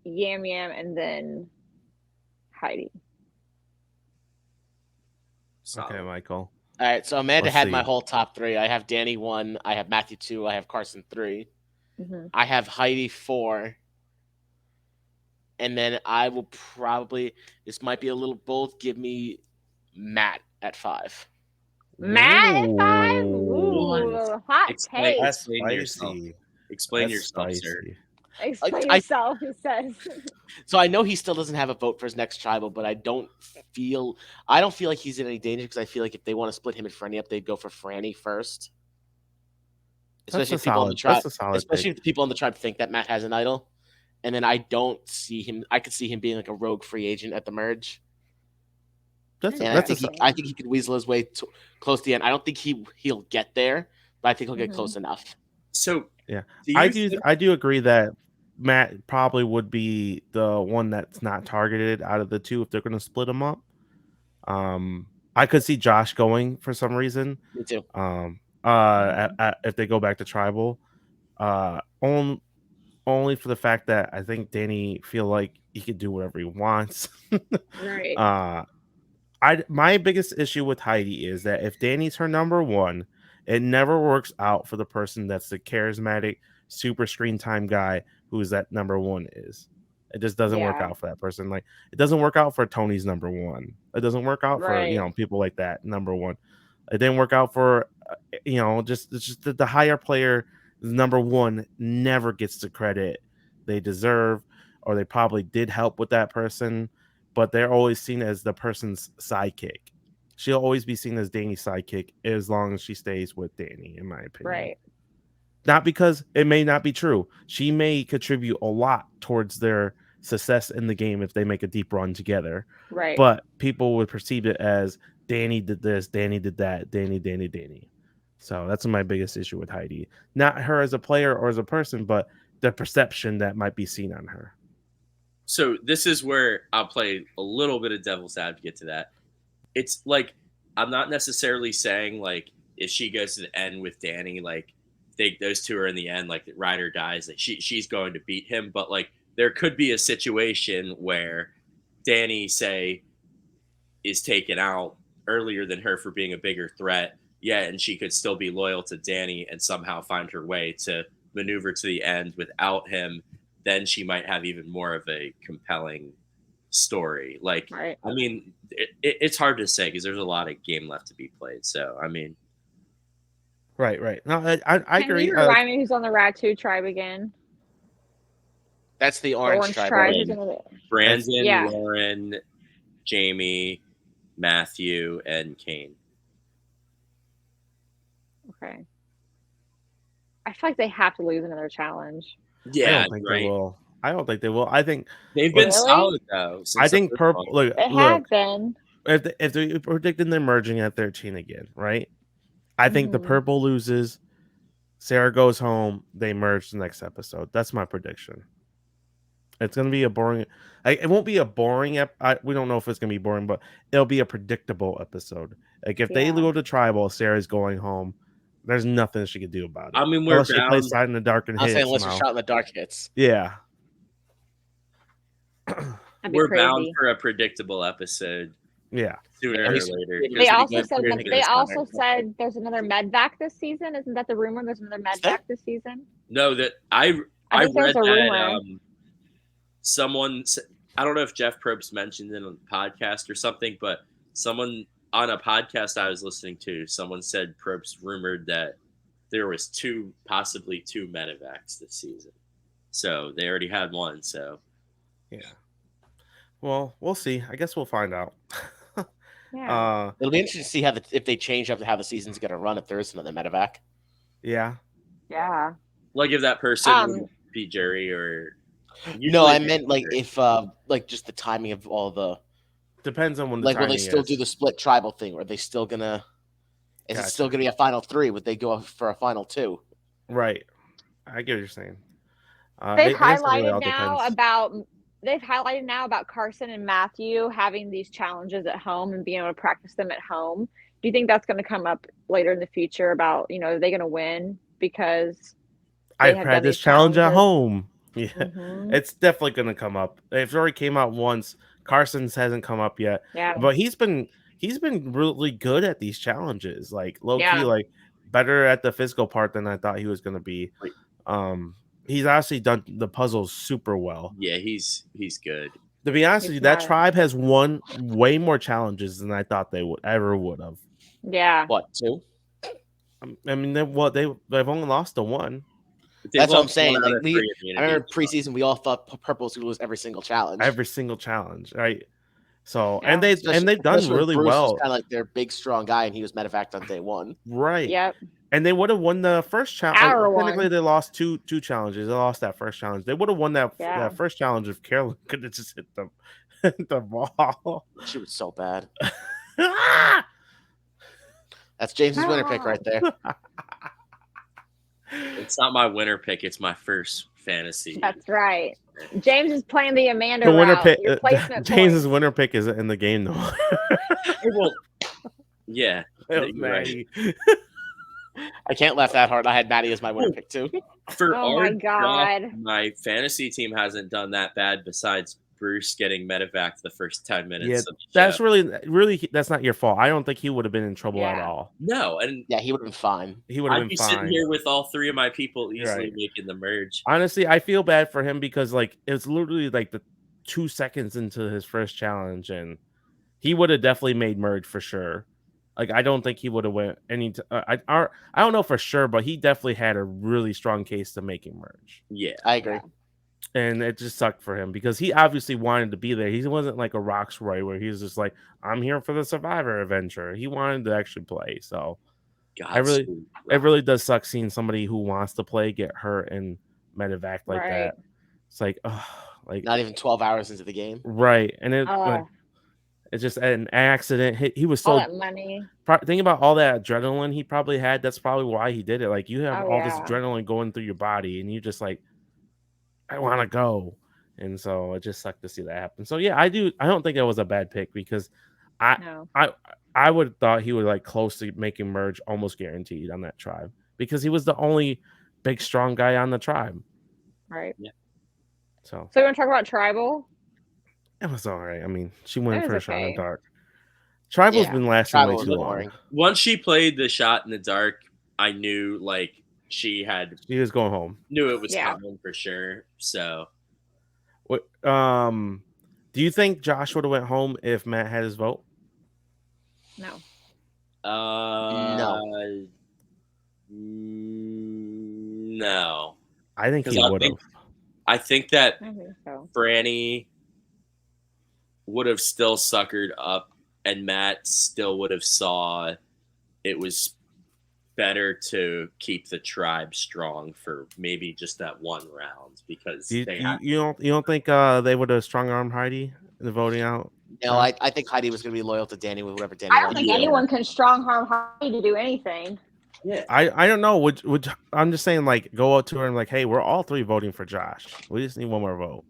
Yam Yam and then Heidi. Okay, Michael. All right, so Amanda Let's had see. my whole top 3. I have Danny 1, I have Matthew 2, I have Carson 3, I have Heidi 4, and then I will probably, this might be a little bold, give me Matt at 5. Matt at 5? Ooh. Ooh, hot take. That's Explain yourself. spicy. Explain That's yourself, sir. spicy. Explain yourself, he says. So I know he still doesn't have a vote for his next tribal, but I don't feel like he's in any danger because I feel like if they want to split him and Franny up, they'd go for Franny first. That's Especially a if people on the solid. tribe, That's a solid especially pick. if the people on the tribe think that Matt has an idol, and then I don't see him. I could see him being like a rogue free agent at the merge, That's and that's I think he could weasel his way close to the end. I don't think he'll get there, but I think he'll get close enough. So Yeah. do you I do agree that Matt probably would be the one that's not targeted out of the two if they're going to split them up. I could see Josh going for some reason. Me too. If they go back to tribal, only for the fact that I think Danny feel like he could do whatever he wants. Right. My biggest issue with Heidi is that if Danny's her number 1, it never works out for the person that's the charismatic, super screen time guy who's that number 1 is. It just doesn't work out for that person. Like it doesn't work out for Tony's number 1. It doesn't work out for people like that number 1. It didn't work out for just the higher player. Number 1 never gets the credit they deserve, or they probably did help with that person, but they're always seen as the person's sidekick. She'll always be seen as Danny's sidekick as long as she stays with Danny, in my opinion. Right. Not because it may not be true. She may contribute a lot towards their success in the game if they make a deep run together. Right. But people would perceive it as Danny did this, Danny did that, Danny. So that's my biggest issue with Heidi. Not her as a player or as a person, but the perception that might be seen on her. So this is where I'll play a little bit of devil's advocate to that. It's like, I'm not necessarily saying like if she goes to the end with Danny, like those two are in the end, like the Ryder dies, like she's going to beat him. But like there could be a situation where Danny, say, is taken out earlier than her for being a bigger threat. Yeah, and she could still be loyal to Danny and somehow find her way to maneuver to the end without him. Then she might have even more of a compelling story. Like, Right. I mean, it's hard to say because there's a lot of game left to be played. So, I mean, right. No, I Can agree. you remind me who's on the Ratu tribe again? That's the The orange tribe. Brandon, Lauren, Jamie, Matthew, and Kane. Okay. I feel like they have to lose another challenge. Yeah, I don't think they will. I think they've been Really? solid though. I think purple. Look, They have been. if they predicting they're merging at 13 again, right? I think the purple loses. Sarah goes home. They merge the next episode. That's my prediction. It's gonna be a boring. It won't be a boring. We don't know if it's gonna be boring, but it'll be a predictable episode. Like if they go to tribal, Sarah's going home. There's nothing she could do about it. I mean, unless she plays Side in the Dark and I'll hits. say unless you're shot in the dark hits. Yeah. We're bound for a predictable episode. Yeah. Sooner or later. They also said there's another medvac this season. Isn't that the rumor? There's another medvac this season. No, that I read that someone, I don't know if Jeff Probst mentioned it on the podcast or something, but someone on a podcast I was listening to, someone said Probst rumored that there was possibly two medevacs this season. So they already had one. So yeah. Well, we'll see. I guess we'll find out. Yeah. It'll be interesting to see if they change up how the season's going to run if there is another medevac. Yeah. Yeah. Like if that person would be Jerry or. No, I meant like if like just the timing of all the. Depends on when the like timing will they still is. do the split tribal thing, or are they still gonna? Is it still gonna be a final 3? Would they go for a final 2? Right. I get what you're saying. They've I guess it really all highlighted now depends. about Carson and Matthew having these challenges at home and being able to practice them at home. Do you think that's going to come up later in the future about, are they going to win because they I've have had done this these challenge at challenges? home. Yeah, Mhm. it's definitely going to come up. It's already came out once. Carson's hasn't come up yet, Yeah. but he's been really good at these challenges. Like low key, Yeah. like better at the physical part than I thought he was going to be. Wait. He's actually done the puzzles super well. Yeah, he's good. To be honest He's with you, that not- tribe has won way more challenges than I thought they would have. Yeah. What, 2? I mean, they've only lost to one. They That's what I'm lost saying. one out Like, of 3 I remember immunities. preseason, we all thought Purple was going to lose every single challenge. Every single challenge, right? So Yeah. they've done Especially when really Bruce well, was kind of like their big, strong guy, and he was medevaced on day 1. right? Yep. And they would have won the first challenge. Our Technically, one. they lost two challenges. They lost that first challenge. They would have won that first challenge if Carolyn could have just hit the ball. She was so bad. That's James's winner pick right there. It's not my winner pick. It's my first fantasy. That's right. James is playing the Amanda The winner route. pick. Your placement James's points. winner pick is in the game though. Well, yeah. It was You're right. Maggie. I can't laugh that hard. I had Maddie as my winner pick too. For Oh our my draft, God. my fantasy team hasn't done that bad besides Bruce getting medevac the first 10 minutes. Yeah, of the that's show. really that's not your fault. I don't think he would have been in trouble at Yeah. all. No, and Yeah, he would have been fine. He would have I'd been be fine. sitting here with all 3 of my people easily Right. making the merge. Honestly, I feel bad for him because like it's literally like the 2 seconds into his first challenge, and he would have definitely made merge for sure. Like I don't think he would have went any. I don't know for sure, but he definitely had a really strong case to making merge, Yeah. I agree. and it just sucked for him because he obviously wanted to be there. He wasn't like a Roxroy where he was just like, "I'm here for the Survivor adventure." He wanted to actually play, so. God, It really does suck seeing somebody who wants to play get hurt and medevac like Right. that. It's like, like Not even 12 hours into the game. right, and Oh, it's just an accident. He was all so that money. think about all that adrenaline he probably had. That's probably why he did it. Like you have Oh, all this yeah. adrenaline going through your body, and you just like, I want to go, and so it just sucked to see that happen. So yeah, I don't think that was a bad pick because No. I would have thought he would like close to making merge almost guaranteed on that tribe because he was the only big strong guy on the tribe. Right. So So you want to talk about tribal? it was all right. I mean, she went It was first shot in okay. the dark. Tribal's Yeah, been lasting Tribal way was too long. boring. Once she played the shot in the dark, I knew like she She was going home. knew it was Yeah. coming for sure. So What? Do you think Josh would have went home if Matt had his vote? No. No. I think 'Cause he I would have. think- I think that I think so. Franny would have still suckered up, and Matt still would have saw it was better to keep the tribe strong for maybe just that one round because You they had, don't think they would have strong armed Heidi in the voting out? No, I think Heidi was going to be loyal to Danny with whatever Danny I don't wanted. think Yeah. anyone can strong harm Heidi to do anything. yeah. I don't know. Would I'm just saying like go out to her and like, hey, we're all 3 voting for Josh. We just need one more vote.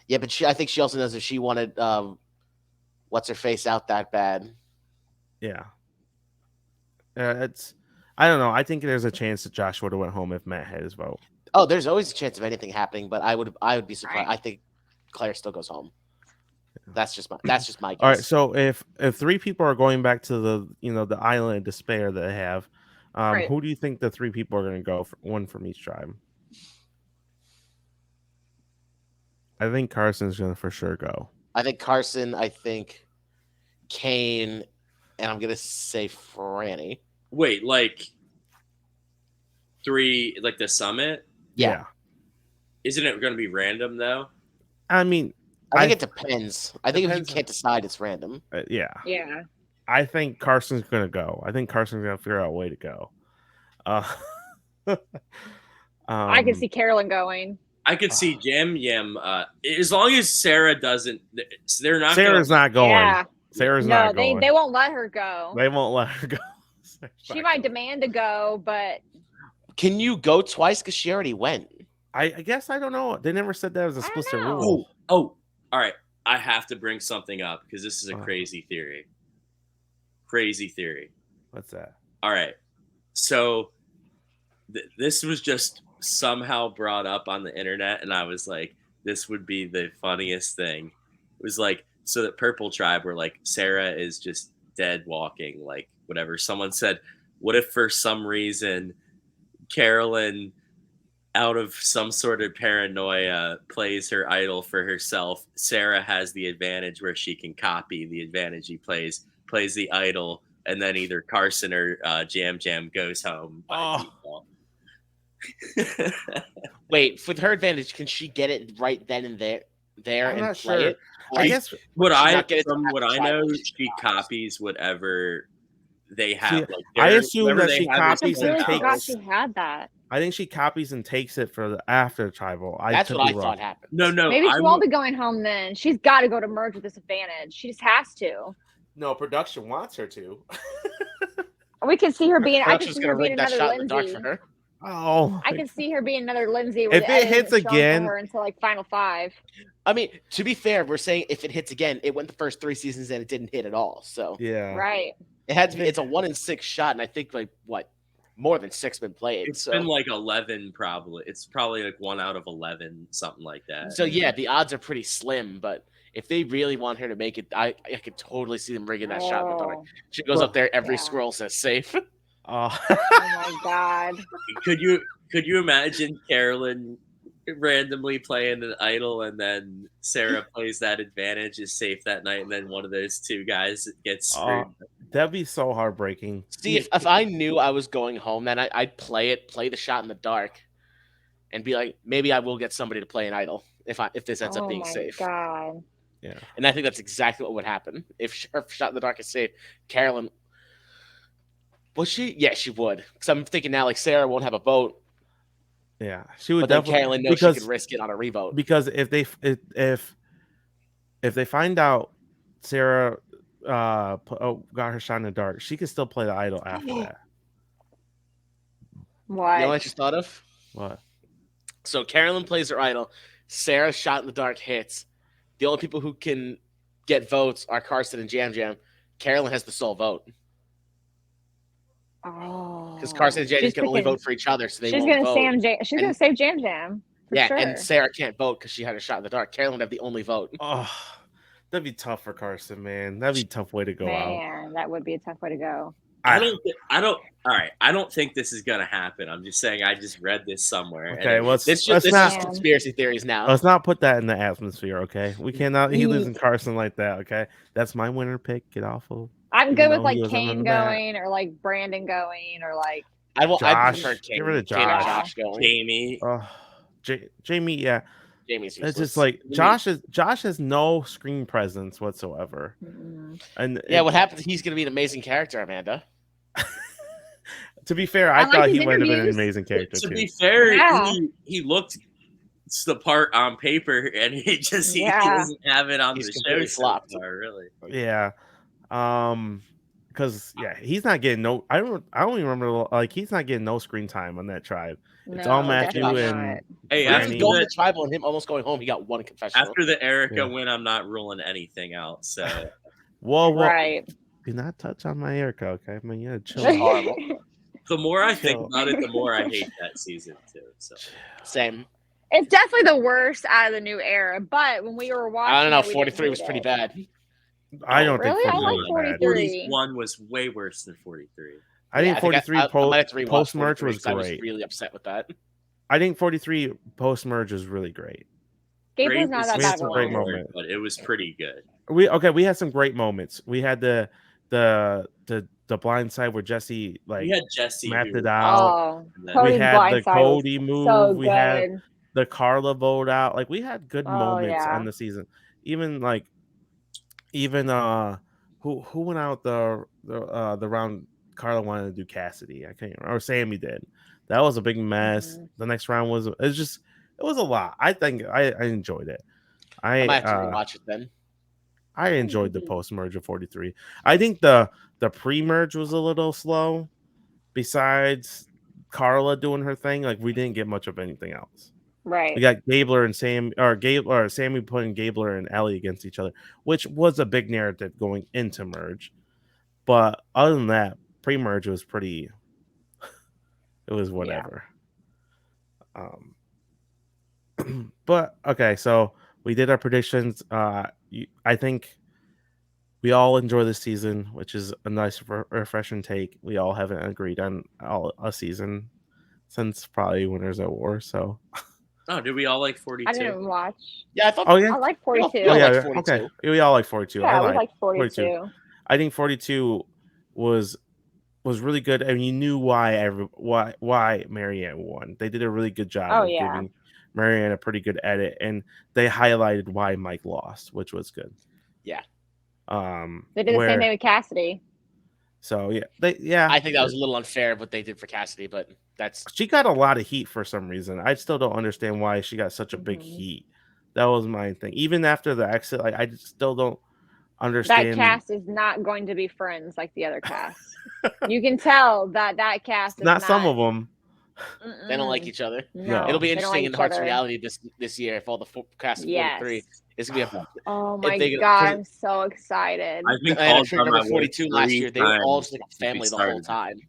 Yeah, but I think she also knows if she wanted what's her face out that bad. Yeah. It's I don't know. I think there's a chance that Josh would have went home if Matt had his vote. Oh, there's always a chance of anything happening, but I would be surprised. Right. I think Claire still goes home. That's just my guess. All right, so if 3 people are going back to the the island of despair that they have, Right. who do you think the 3 people are going to go for? One from each tribe. I think Carson's going to for sure go. I think Carson, I think Kane, and I'm gonna say Franny. Wait, like 3, like the summit? Yeah. Isn't it going to be random though? I mean, I think I- it depends. I think if you Depends. can't decide, it's random. yeah. Yeah. I think Carson's going to go. I think Carson's going to figure out a way to go. I can see Carolyn going. I could see Jam Yam. As long as Sarah doesn't, they're not. Sarah's not going. Yeah. Sarah's No, not going. they won't let her go. They won't let her go. She might demand to go, but Can you go twice? Because she already went. I guess I don't know. They never said that was a I don't explicit know. rule. Oh, all right. I have to bring something up because this is a Oh. crazy theory. Crazy theory. What's that? All right. So this was just somehow brought up on the internet, and I was like, this would be the funniest thing. It was like, so that Purple Tribe were like, Sarah is just dead walking, like whatever. Someone said, what if for some reason Carolyn, out of some sort of paranoia, plays her idol for herself? Sarah has the advantage where she can copy the advantage he plays the idol, and then either Carson or Jam Jam goes home by default. Wait, with her advantage, can she get it right then and there I'm and not play sure. it? I guess What She's I not getting from to what have I to know, try she copies whatever they have. See, like I their- assume whoever that they she have is I copies and completely somehow- forgot takes- she had that. I think she copies and takes it for the after tribal. That's could what be I wrong. thought happened. No, Maybe she I won't be going home then. She's got to go to merge with this advantage. She just has to. No, production wants her to. We can see her being. I can Production's see gonna her being rig that another shot in the dark Lindsay. for her. Oh, I can see her being another Lindsay. Where If the it edit hits isn't shown for again- her until like final 5. I mean, to be fair, we're saying if it hits again, it went the first 3 seasons and it didn't hit at all. So yeah. Right. it had to be. It's a 1 in 6 shot, and I think like what more than 6 been played. It's so been like 11 probably. It's probably like 1 out of 11, something like that. so yeah, the odds are pretty slim. But if they really want her to make it, I could totally see them rigging that shot in the dark. Oh, She goes Well, up there, every yeah. scroll says safe. Oh. oh my god. Could you imagine Carolyn randomly playing an idol and then Sarah plays that advantage, is safe that night, and then one of those two guys gets screwed? That'd be so heartbreaking. See, if I knew I was going home, then I'd play the shot in the dark, and be like, maybe I will get somebody to play an idol if this ends up being my safe. god. Yeah. And I think that's exactly what would happen if her shot in the dark is safe. Carolyn, was she? Yeah, she would. Because I'm thinking now, like Sarah won't have a vote, Yeah. She would but then definitely Carolyn knows she could risk it on a revote. because if they find out Sarah got her shot in the dark, she can still play the idol after that. What? You know what I just thought of? What? So Carolyn plays her idol. Sarah's shot in the dark hits. The only people who can get votes are Carson and Jam Jam. Carolyn has the sole vote Oh. because Carson and Jam Jam She's can only picking- vote for each other, so they She's won't gonna vote. She's gonna save Jam Jam. For Yeah, sure. and Sarah can't vote because she had a shot in the dark. Carolyn would have the only vote. Oh, that'd be tough for Carson, man. That'd be a tough way to go out. Man, that would be a tough way to go. I don't think this is gonna happen. I'm just saying I just read this somewhere. Okay, and let's This let's is not conspiracy theories now. let's not put that in the atmosphere. Okay, we cannot. He losing Carson like that. Okay, that's my winner pick. Get off of. I'm Even good though with like he was Kane under that. going or like Brandon going or like I Josh. prefer Kane. Get rid of Kane and Josh. Josh going. Jamie. Jamie. Yeah, Jamie's it's useless. just like Josh has no screen presence whatsoever. And Yeah, what happens? He's going to be an amazing character, Amanda. To be fair, I I like thought his he would have been an interviews. amazing character To too. be fair, Yeah. he looked the part on paper, and he just he Yeah. doesn't have it on He's the show completely so flopped. far, really. Yeah. Because he's not getting no. I don't even remember. Like he's not getting no screen time on that tribe. It's all Matthew definitely and not. Hey, Randy. After after going the, to tribal and him almost going home, he got one confessional. after the Erica Yeah. win, I'm not ruling anything out. So whoa. Right. Do not touch on my Erica, okay? I mean, yeah, chill. That's horrible. the more I think Chill. about it, the more I hate that season too. So Same. It's definitely the worst out of the new era. But when we were watching, I don't know. it, we 43 didn't was hate pretty it. bad. I don't Really? think I like 43 was bad. 43. 41 was way worse than 43. I think Yeah, 43 I might have to rewatch post merge 43 was 'cause I was great. really upset with that. I think 43 post merge was really great. Gabriel's Great not was that We bad had of some a great one. moments. but it was pretty good. We had some great moments. We had the blind side where Jesse like We had Jesse. mapped who- it out. Oh, and then- Cody's we had the blind side was Cody move. so we good. had the Carla vote out. Like we had good Oh, moments yeah. on the season. Even who went out the round Carla wanted to do Cassidy. I can't remember. Or Sammy did. That was a big mess. Mhm. The next round was it was a lot. I think I enjoyed it. I might have to rewatch it then. I enjoyed the Mhm. post merge of 43. I think the pre merge was a little slow. Besides Carla doing her thing. Like we didn't get much of anything else. Right. We got Gabler and Sammy putting Gabler and Ellie against each other, which was a big narrative going into merge. But other than that, pre-merge was pretty. It was whatever. But okay, so we did our predictions. I think we all enjoy this season, which is a nice refreshing take. We all haven't agreed on a season since probably Winners at War. So Oh, did we all like 42? I didn't watch. Yeah, I thought. oh yeah, I like 42. We all yeah, like 42. okay. We all like 42. Yeah, I we like 42. I think 42 was really good, and you knew why Marianne won. They did a really good job Oh, of yeah. giving Marianne a pretty good edit, and they highlighted why Mike lost, which was good. Yeah. They did the same thing with Cassidy. So yeah, I think that was a little unfair what they did for Cassidy, but that's she got a lot of heat for some reason. I still don't understand why she got such a big heat. That was my thing. Even after the exit, like I still don't understand. That cast is not going to be friends like the other cast. You can tell that cast is not some of them. they don't like each other. No. It'll be they don't interesting like in each Hearts other. Reality this year if all the cast of 43. It's gonna be a Oh if my they- god, I'm so excited. I've been I had a called trigger by my number 42 wife last 3 year. They were all just like a times since we family the whole started. time.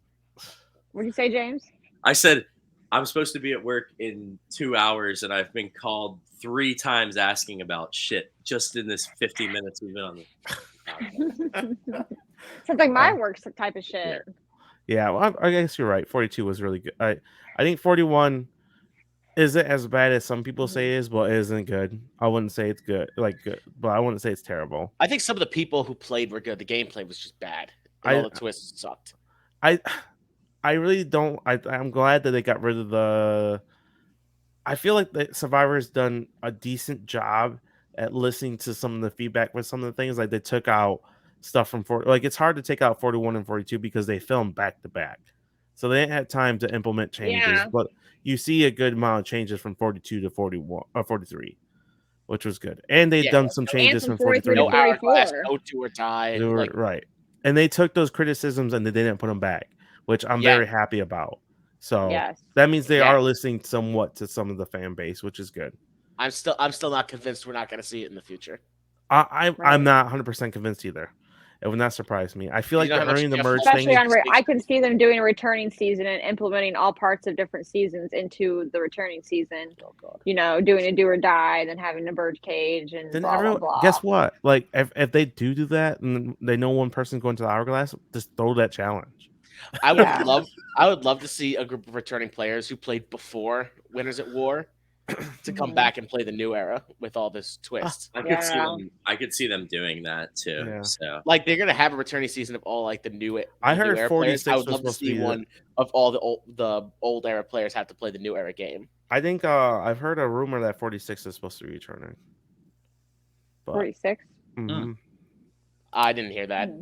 What did you say, James? I said I'm supposed to be at work in 2 hours, and I've been called 3 times asking about shit just in this 50 minutes we've been on the. Sounds like my work type of shit. Yeah, well, I guess you're right. 42 was really good. I think 41 isn't as bad as some people say it is, but it isn't good. I wouldn't say it's good, but I wouldn't say it's terrible. I think some of the people who played were good. The gameplay was just bad. And all the twists sucked. I really don't. I'm glad that they got rid of the. I feel like the Survivor's done a decent job at listening to some of the feedback with some of the things. Like they took out stuff from 40. Like it's hard to take out 41 and 42 because they filmed back to back, so they didn't have time to implement changes. Yeah. But you see a good amount of changes from 42 to 41 or 43, which was good. And they've done some changes from 43 No to 44. hourglass, no do or die. They were- Like, right. And they took those criticisms and they didn't put them back, which I'm Yeah. very happy about. So Yes. that means they Yeah. are listening somewhat to some of the fan base, which is good. I'm still not convinced we're not going to see it in the future. I'm Right. not 100% convinced either. It would not surprise me. I feel like You know how they're much earning the Jeff- merge thing. Especially on, I can see them doing a returning season and implementing all parts of different seasons into the returning season. Oh god. You know, doing a do or die, then having a bird cage, and Then blah, everyone, blah, blah. guess what? Like if they do that and they know one person's going to the hourglass, just throw that challenge. I would Yeah. love to see a group of returning players who played before Winners at War to come Mhm. back and play the new era with all this twist. I Yeah. could see them doing that too. Yeah. So Like they're gonna have a returning season of all like the new. I the new heard era 46 players. I would was love to supposed to see be one of all the old era players have to play the new era game. I think I've heard a rumor that 46 is supposed to be returning. But 46. mhm. I didn't hear that. Hmm.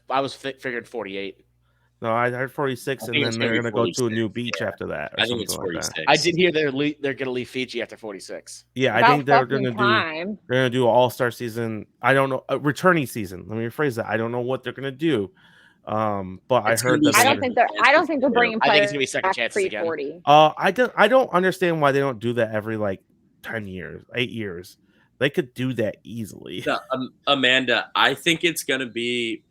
I was figured 48. No, I heard 46, I and think then it's they're gonna gonna be go to a new 46, beach yeah. after that. Or I think it's something like 46. I did hear they're gonna leave Fiji after 46. Yeah, I About think they're fucking gonna do. time. They're gonna do an all-star season. I don't know, a returning season. Let me rephrase that. I don't know what they're gonna do. But It's I heard gonna that be I they're don't think they're. I don't think they're bringing I think players it's gonna be second back chances again. pre-40. I don't understand why they don't do that every like 10 years, 8 years. They could do that easily. No, Amanda, I think it's gonna be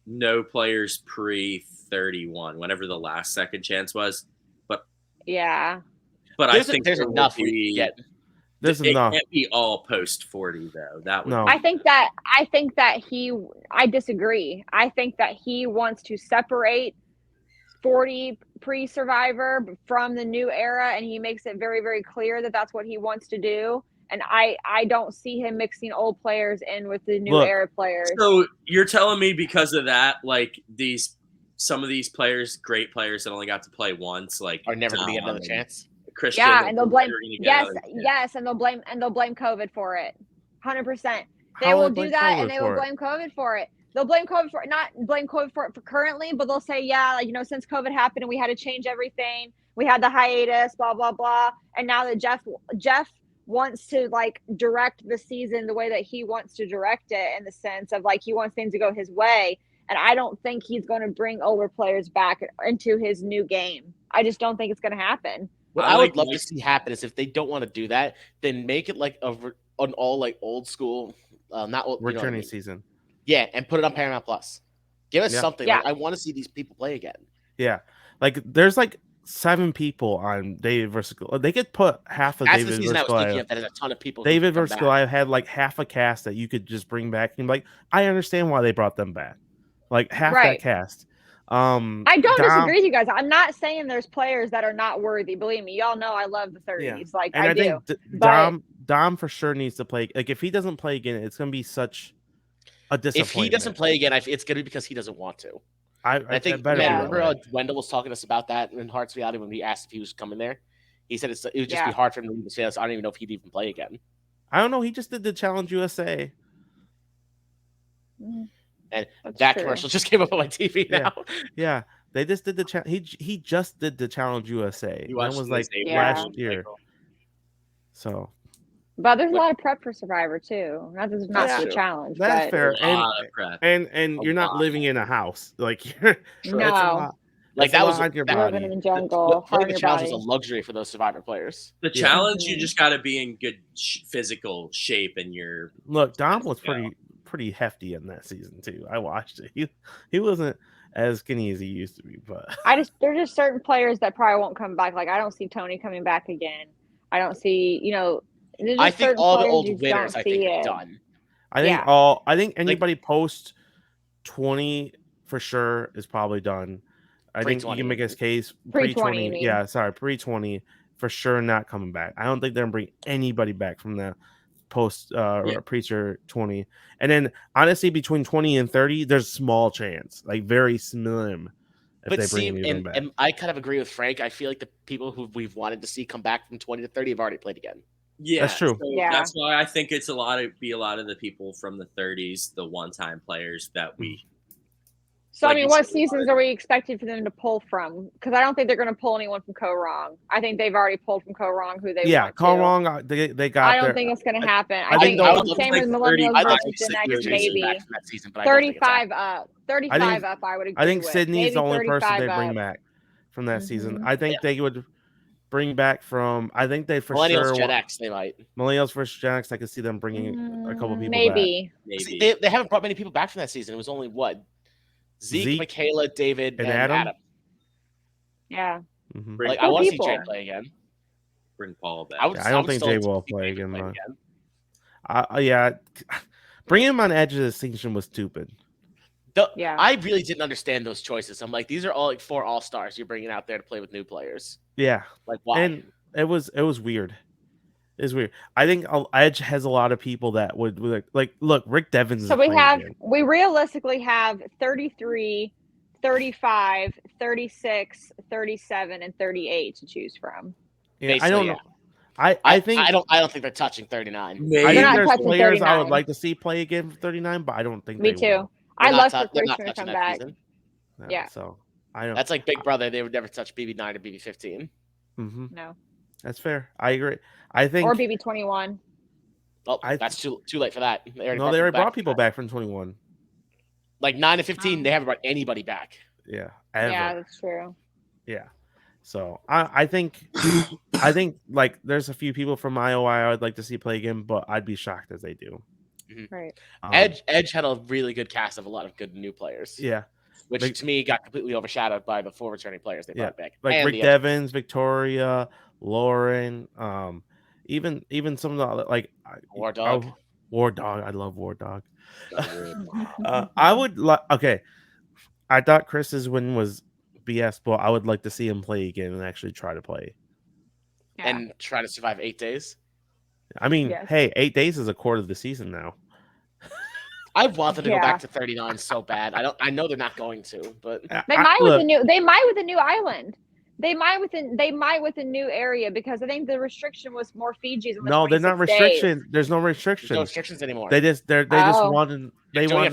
no players pre 31, whenever the last second chance was. Yeah. But I think there's there will enough we be. can get. There's it enough. can't be all post 40 though. That would No. I think that I disagree. I think that he wants to separate 40 pre-survivor from the new era, and he makes it very, very clear that that's what he wants to do. And I don't see him mixing old players in with the new Look, era players. So you're telling me because of that, like some of these players, great players that only got to play once, like Are never gonna get another Dom, chance. Christian, Yeah, and they'll blame. never gonna get Yes, another chance. yes, and they'll blame COVID for it. 100%. They How will they do blame that, COVID and they will for it? blame COVID for it. They'll blame COVID for it, not blame COVID for it for currently, but they'll say, yeah, like, you know, since COVID happened and we had to change everything, we had the hiatus, blah blah blah, and now that Jeff wants to like direct the season the way that he wants to direct it, in the sense of like he wants things to go his way, and I don't think he's going to bring older players back into his new game. I just don't think it's going to happen. What I would love to see happen is if they don't want to do that, then make it like an all like old school, not old, returning season. Yeah, and put it on Paramount Plus. Give us something. Yeah. Like, I want to see these people play again. Yeah, like there's like 7 people on David versus Goliath. They could put half of That's David the season versus I was thinking Goliath. of. That is a ton of people. David versus Goliath had like half a cast that you could just bring back and like I understand why they brought them back. Like half that cast. I don't disagree with you guys. I'm not saying there's players that are not worthy. Believe me, y'all know I love the 30s. Yeah. Like and I do. think Dom for sure needs to play. Like if he doesn't play again, it's gonna be such a disappointment. If he doesn't play again, it's gonna be because he doesn't want to. I think remember Wendell was talking to us about that in Hearts Reality when we asked if he was coming there. He said it would just be hard for him to leave his family. I don't even know if he'd even play again. I don't know. He just did the Challenge USA. And that commercial just came up on my TV now. Yeah. They just did the he just did the Challenge USA. That was like last year. So, but there's a lot of prep for Survivor too. Not the challenge. That's but fair. And you're not living in a house. Like no. Like that was living in the jungle. The challenge was a luxury for those Survivor players. The challenge, you just got to be in good physical shape, and Dom was pretty hefty in that season too. I watched it. He wasn't as skinny as he used to be, but there's just certain players that probably won't come back. Like I don't see Tony coming back again. I don't see, I think all the old winners are done. I think anybody post 20 for sure is probably done. I think you can make his case pre-20. Yeah, sorry, pre-20 for sure not coming back. I don't think they're gonna bring anybody back from the post preacher 20. And then honestly, between 20 and 30, there's small chance, like very slim. But see, and I kind of agree with Frank. I feel like the people who we've wanted to see come back from 20 to 30 have already played again. Yeah, that's true. So that's why I think it's a lot of the people from the 30s, the one-time players that we. So, like, I mean, what seasons are we expected for them to pull from? Because I don't think they're going to pull anyone from Co Wrong. I think they've already pulled from Co Wrong who they want to. Yeah, Co Wrong, they got I don't think it's going to happen. I think same with Millennials versus Gen X, maybe. 35 up. 35 up, I would agree. I think Sydney's the only person they bring back from that season. I think they would bring back from, I think they for Millennials, sure. Gen X, they might. Millennials versus Gen X, I could see them bringing a couple people maybe. back. Maybe. They haven't brought many people back from that season. It was only what? Zeke, Michaela, David, and Adam. Yeah. Mm-hmm. Like, I want to see Jay play again. Bring Paul back. I don't think Jay will play again. Bringing him on Edge of Extinction was stupid. I really didn't understand those choices. I'm like, these are all like 4 all-stars you're bringing out there to play with new players. Yeah. Like, why? And it was weird. It's weird. I think Edge has a lot of people that would like look, Rick Devens. So we realistically have 33, 35, 36, 37, and 38 to choose from. Yeah, I don't know. I think I don't think they're touching 39. I think there's players 39. I would like to see play again for 39, but I don't think Me too. Will. I love for Christian to come back. Yeah. So I don't. That's like Big Brother. They would never touch BB9 or BB15. Mm-hmm. No. That's fair. I agree. I think or BB21. Oh, that's too late for that. They already brought people back from 21. Like 9 to 15, they haven't brought anybody back. Yeah. Yeah, that's true. Yeah. So I think like there's a few people from IOI I would like to see play again, but I'd be shocked if they do. Mm-hmm. Right. Edge had a really good cast of a lot of good new players. Yeah. Which to me got completely overshadowed by the 4 returning players they brought back. Like Rick Devens, Victoria, Lauren, even some of the like War Dog. I love War Dog. I would like I thought Chris's win was BS, but I would like to see him play again and actually try to play. And try to survive 8 days. I mean, hey, 8 days is a quarter of the season now. I want them to go back to 39 so bad. I know they're not going to, but they might with a new island. They might with a new area because I think the restriction was more Fijis. No, they're not restrictions. There's no restrictions. There's no restrictions anymore. They just wanted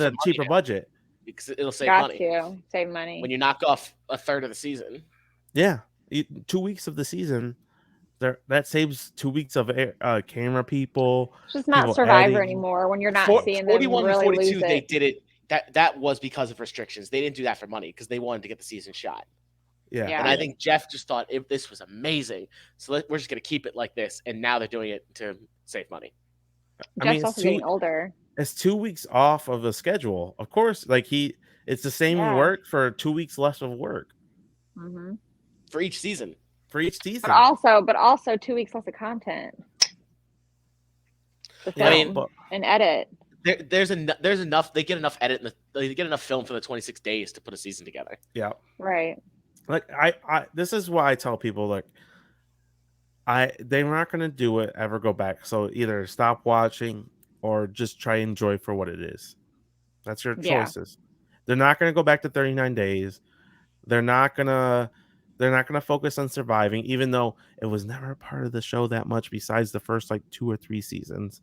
a cheaper budget because it'll save money. Save money when you knock off a third of the season. Yeah, 2 weeks of the season. That saves 2 weeks of camera people. It's just not Survivor anymore when you're not seeing them really lose it. They did it that was because of restrictions. They didn't do that for money because they wanted to get the season shot. Yeah. Yeah. And I think Jeff just thought if this was amazing, so we're just gonna keep it like this. And now they're doing it to save money. I Jeff's mean, also getting older. it's 2 weeks off of the schedule. Of course, like it's the same Yeah. work for 2 weeks less of work Hmm. For each season. for each season. But also 2 weeks less of content. To Yeah, film but- and edit. There's enough. They get enough edit. They get enough film for the 26 days to put a season together. yeah. Right. Like I this is why I tell people like they're not gonna do it ever go back. So either stop watching or just try and enjoy for what it is. That's your Yeah. choices. They're not gonna go back to 39 days. They're not gonna focus on surviving, even though it was never a part of the show that much besides the first like 2 or 3 seasons.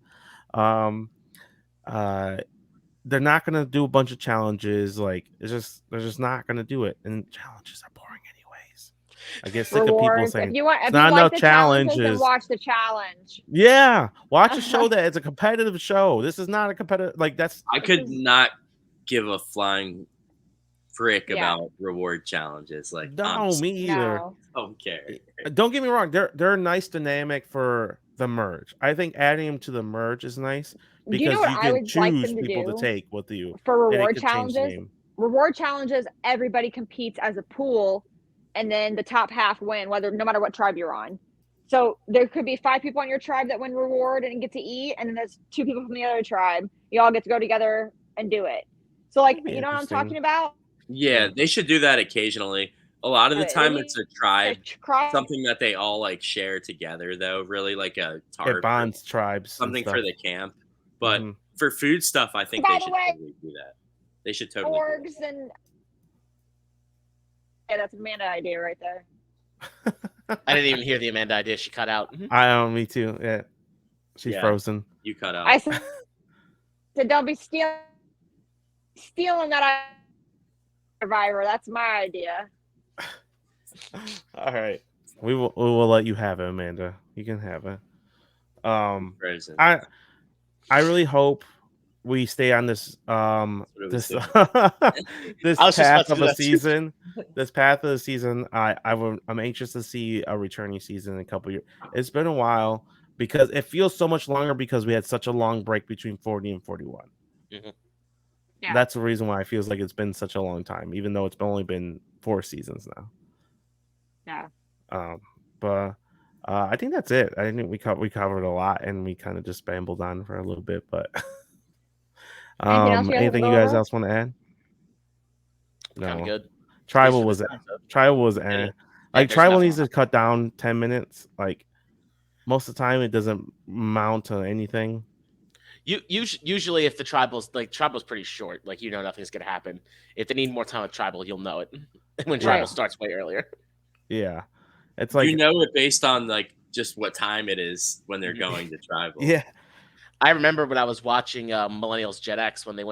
They're not gonna do a bunch of challenges. Like they're just not gonna do it. And challenges are boring anyways. I get sick of people Rewards. saying If you want, if not you like enough the challenges, then challenges. watch the challenge. Yeah, watch a show that it's a competitive show. This is not a competitive like that's I could not give a flying frick Yeah. about reward challenges. Like, no honestly, me either. No. don't care. Don't get me wrong, they're a nice dynamic for the merge. I think adding them to the merge is nice Do because you know what you I can would like choose them to people do to take with you. for and it reward could change the challenges? game. Reward challenges, everybody competes as a pool, and then the top half win, no matter what tribe you're on. So there could be 5 people on your tribe that win reward and get to eat, and then there's 2 people from the other tribe. You all get to go together and do it. So like, That'd be you know what I'm interesting. talking about? Yeah, they should do that occasionally. A lot of the But time, they it's a tribe, Tribe- something that they all like share together, though. Really, like a tarp, It or bonds tribes. and something stuff. for the camp. But Mhm. for food stuff, I think By they the should way- totally do that. They should totally. Do that. orgs and yeah, that's Amanda idea right there. I didn't even hear the Amanda idea. She cut out. I don't. Me too. Yeah, she's Yeah. frozen. You cut out. I said don't be stealing that Survivor. That's my idea. All right, we will let you have it, Amanda. You can have it. Frozen. I really hope we stay on this That's this this I was just about path to of do a that too. season. This path of the season. I'm anxious to see a returning season in a couple years. It's been a while because it feels so much longer because we had such a long break between 40 and 41. Mhm. Yeah. That's the reason why it feels like it's been such a long time, even though it's only been 4 seasons now. Yeah. But I think that's it. I think we covered a lot, and we kind of just bambled on for a little bit. But Anything else you guys anything you wanna go guys over? else want to add? Kind of No. good. Tribal At was least for this episode. Tribal was Yeah. like there's Tribal nothing needs to cut down 10 minutes. Like most of the time, it doesn't mount to anything. Usually, if the tribal's pretty short, like nothing's gonna happen. If they need more time with tribal, you'll know it when tribal Right. starts way earlier. Yeah, it's like you know it based on like just what time it is when they're going to tribal. yeah, I remember when I was watching Millennials Gen X when they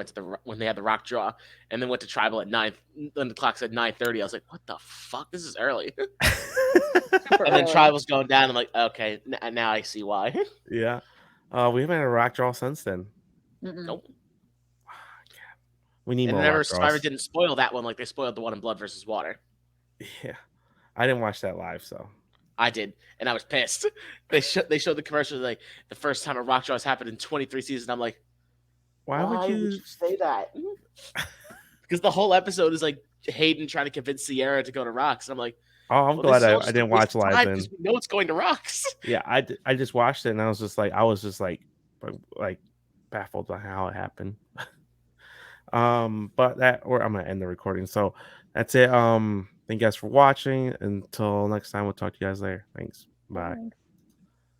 had the rock draw and then went to tribal at 9. Then the clock said 9:30. I was like, "What the fuck? This is early." Super And then early. tribal's going down. I'm like, "Okay, now I see why." yeah. We haven't had a rock draw since then. Mm-mm. Nope. We need And more never rock Survivor draws. didn't spoil that one like they spoiled the one in Blood versus Water. Yeah, I didn't watch that live, so I did, and I was pissed. They showed the commercials like the first time a rock draw has happened in 23 seasons. I'm like, why would you? say that? Because the whole episode is like Hayden trying to convince Sierra to go to Rocks. And I'm like, Oh, I'm well, glad this is all I just a didn't waste watch of live time then. because we know it's going to Rocks. Yeah, I just watched it and I was just like baffled by how it happened. But I'm gonna end the recording. So that's it. Thank you guys for watching. Until next time, we'll talk to you guys later. Thanks. Bye. Thanks.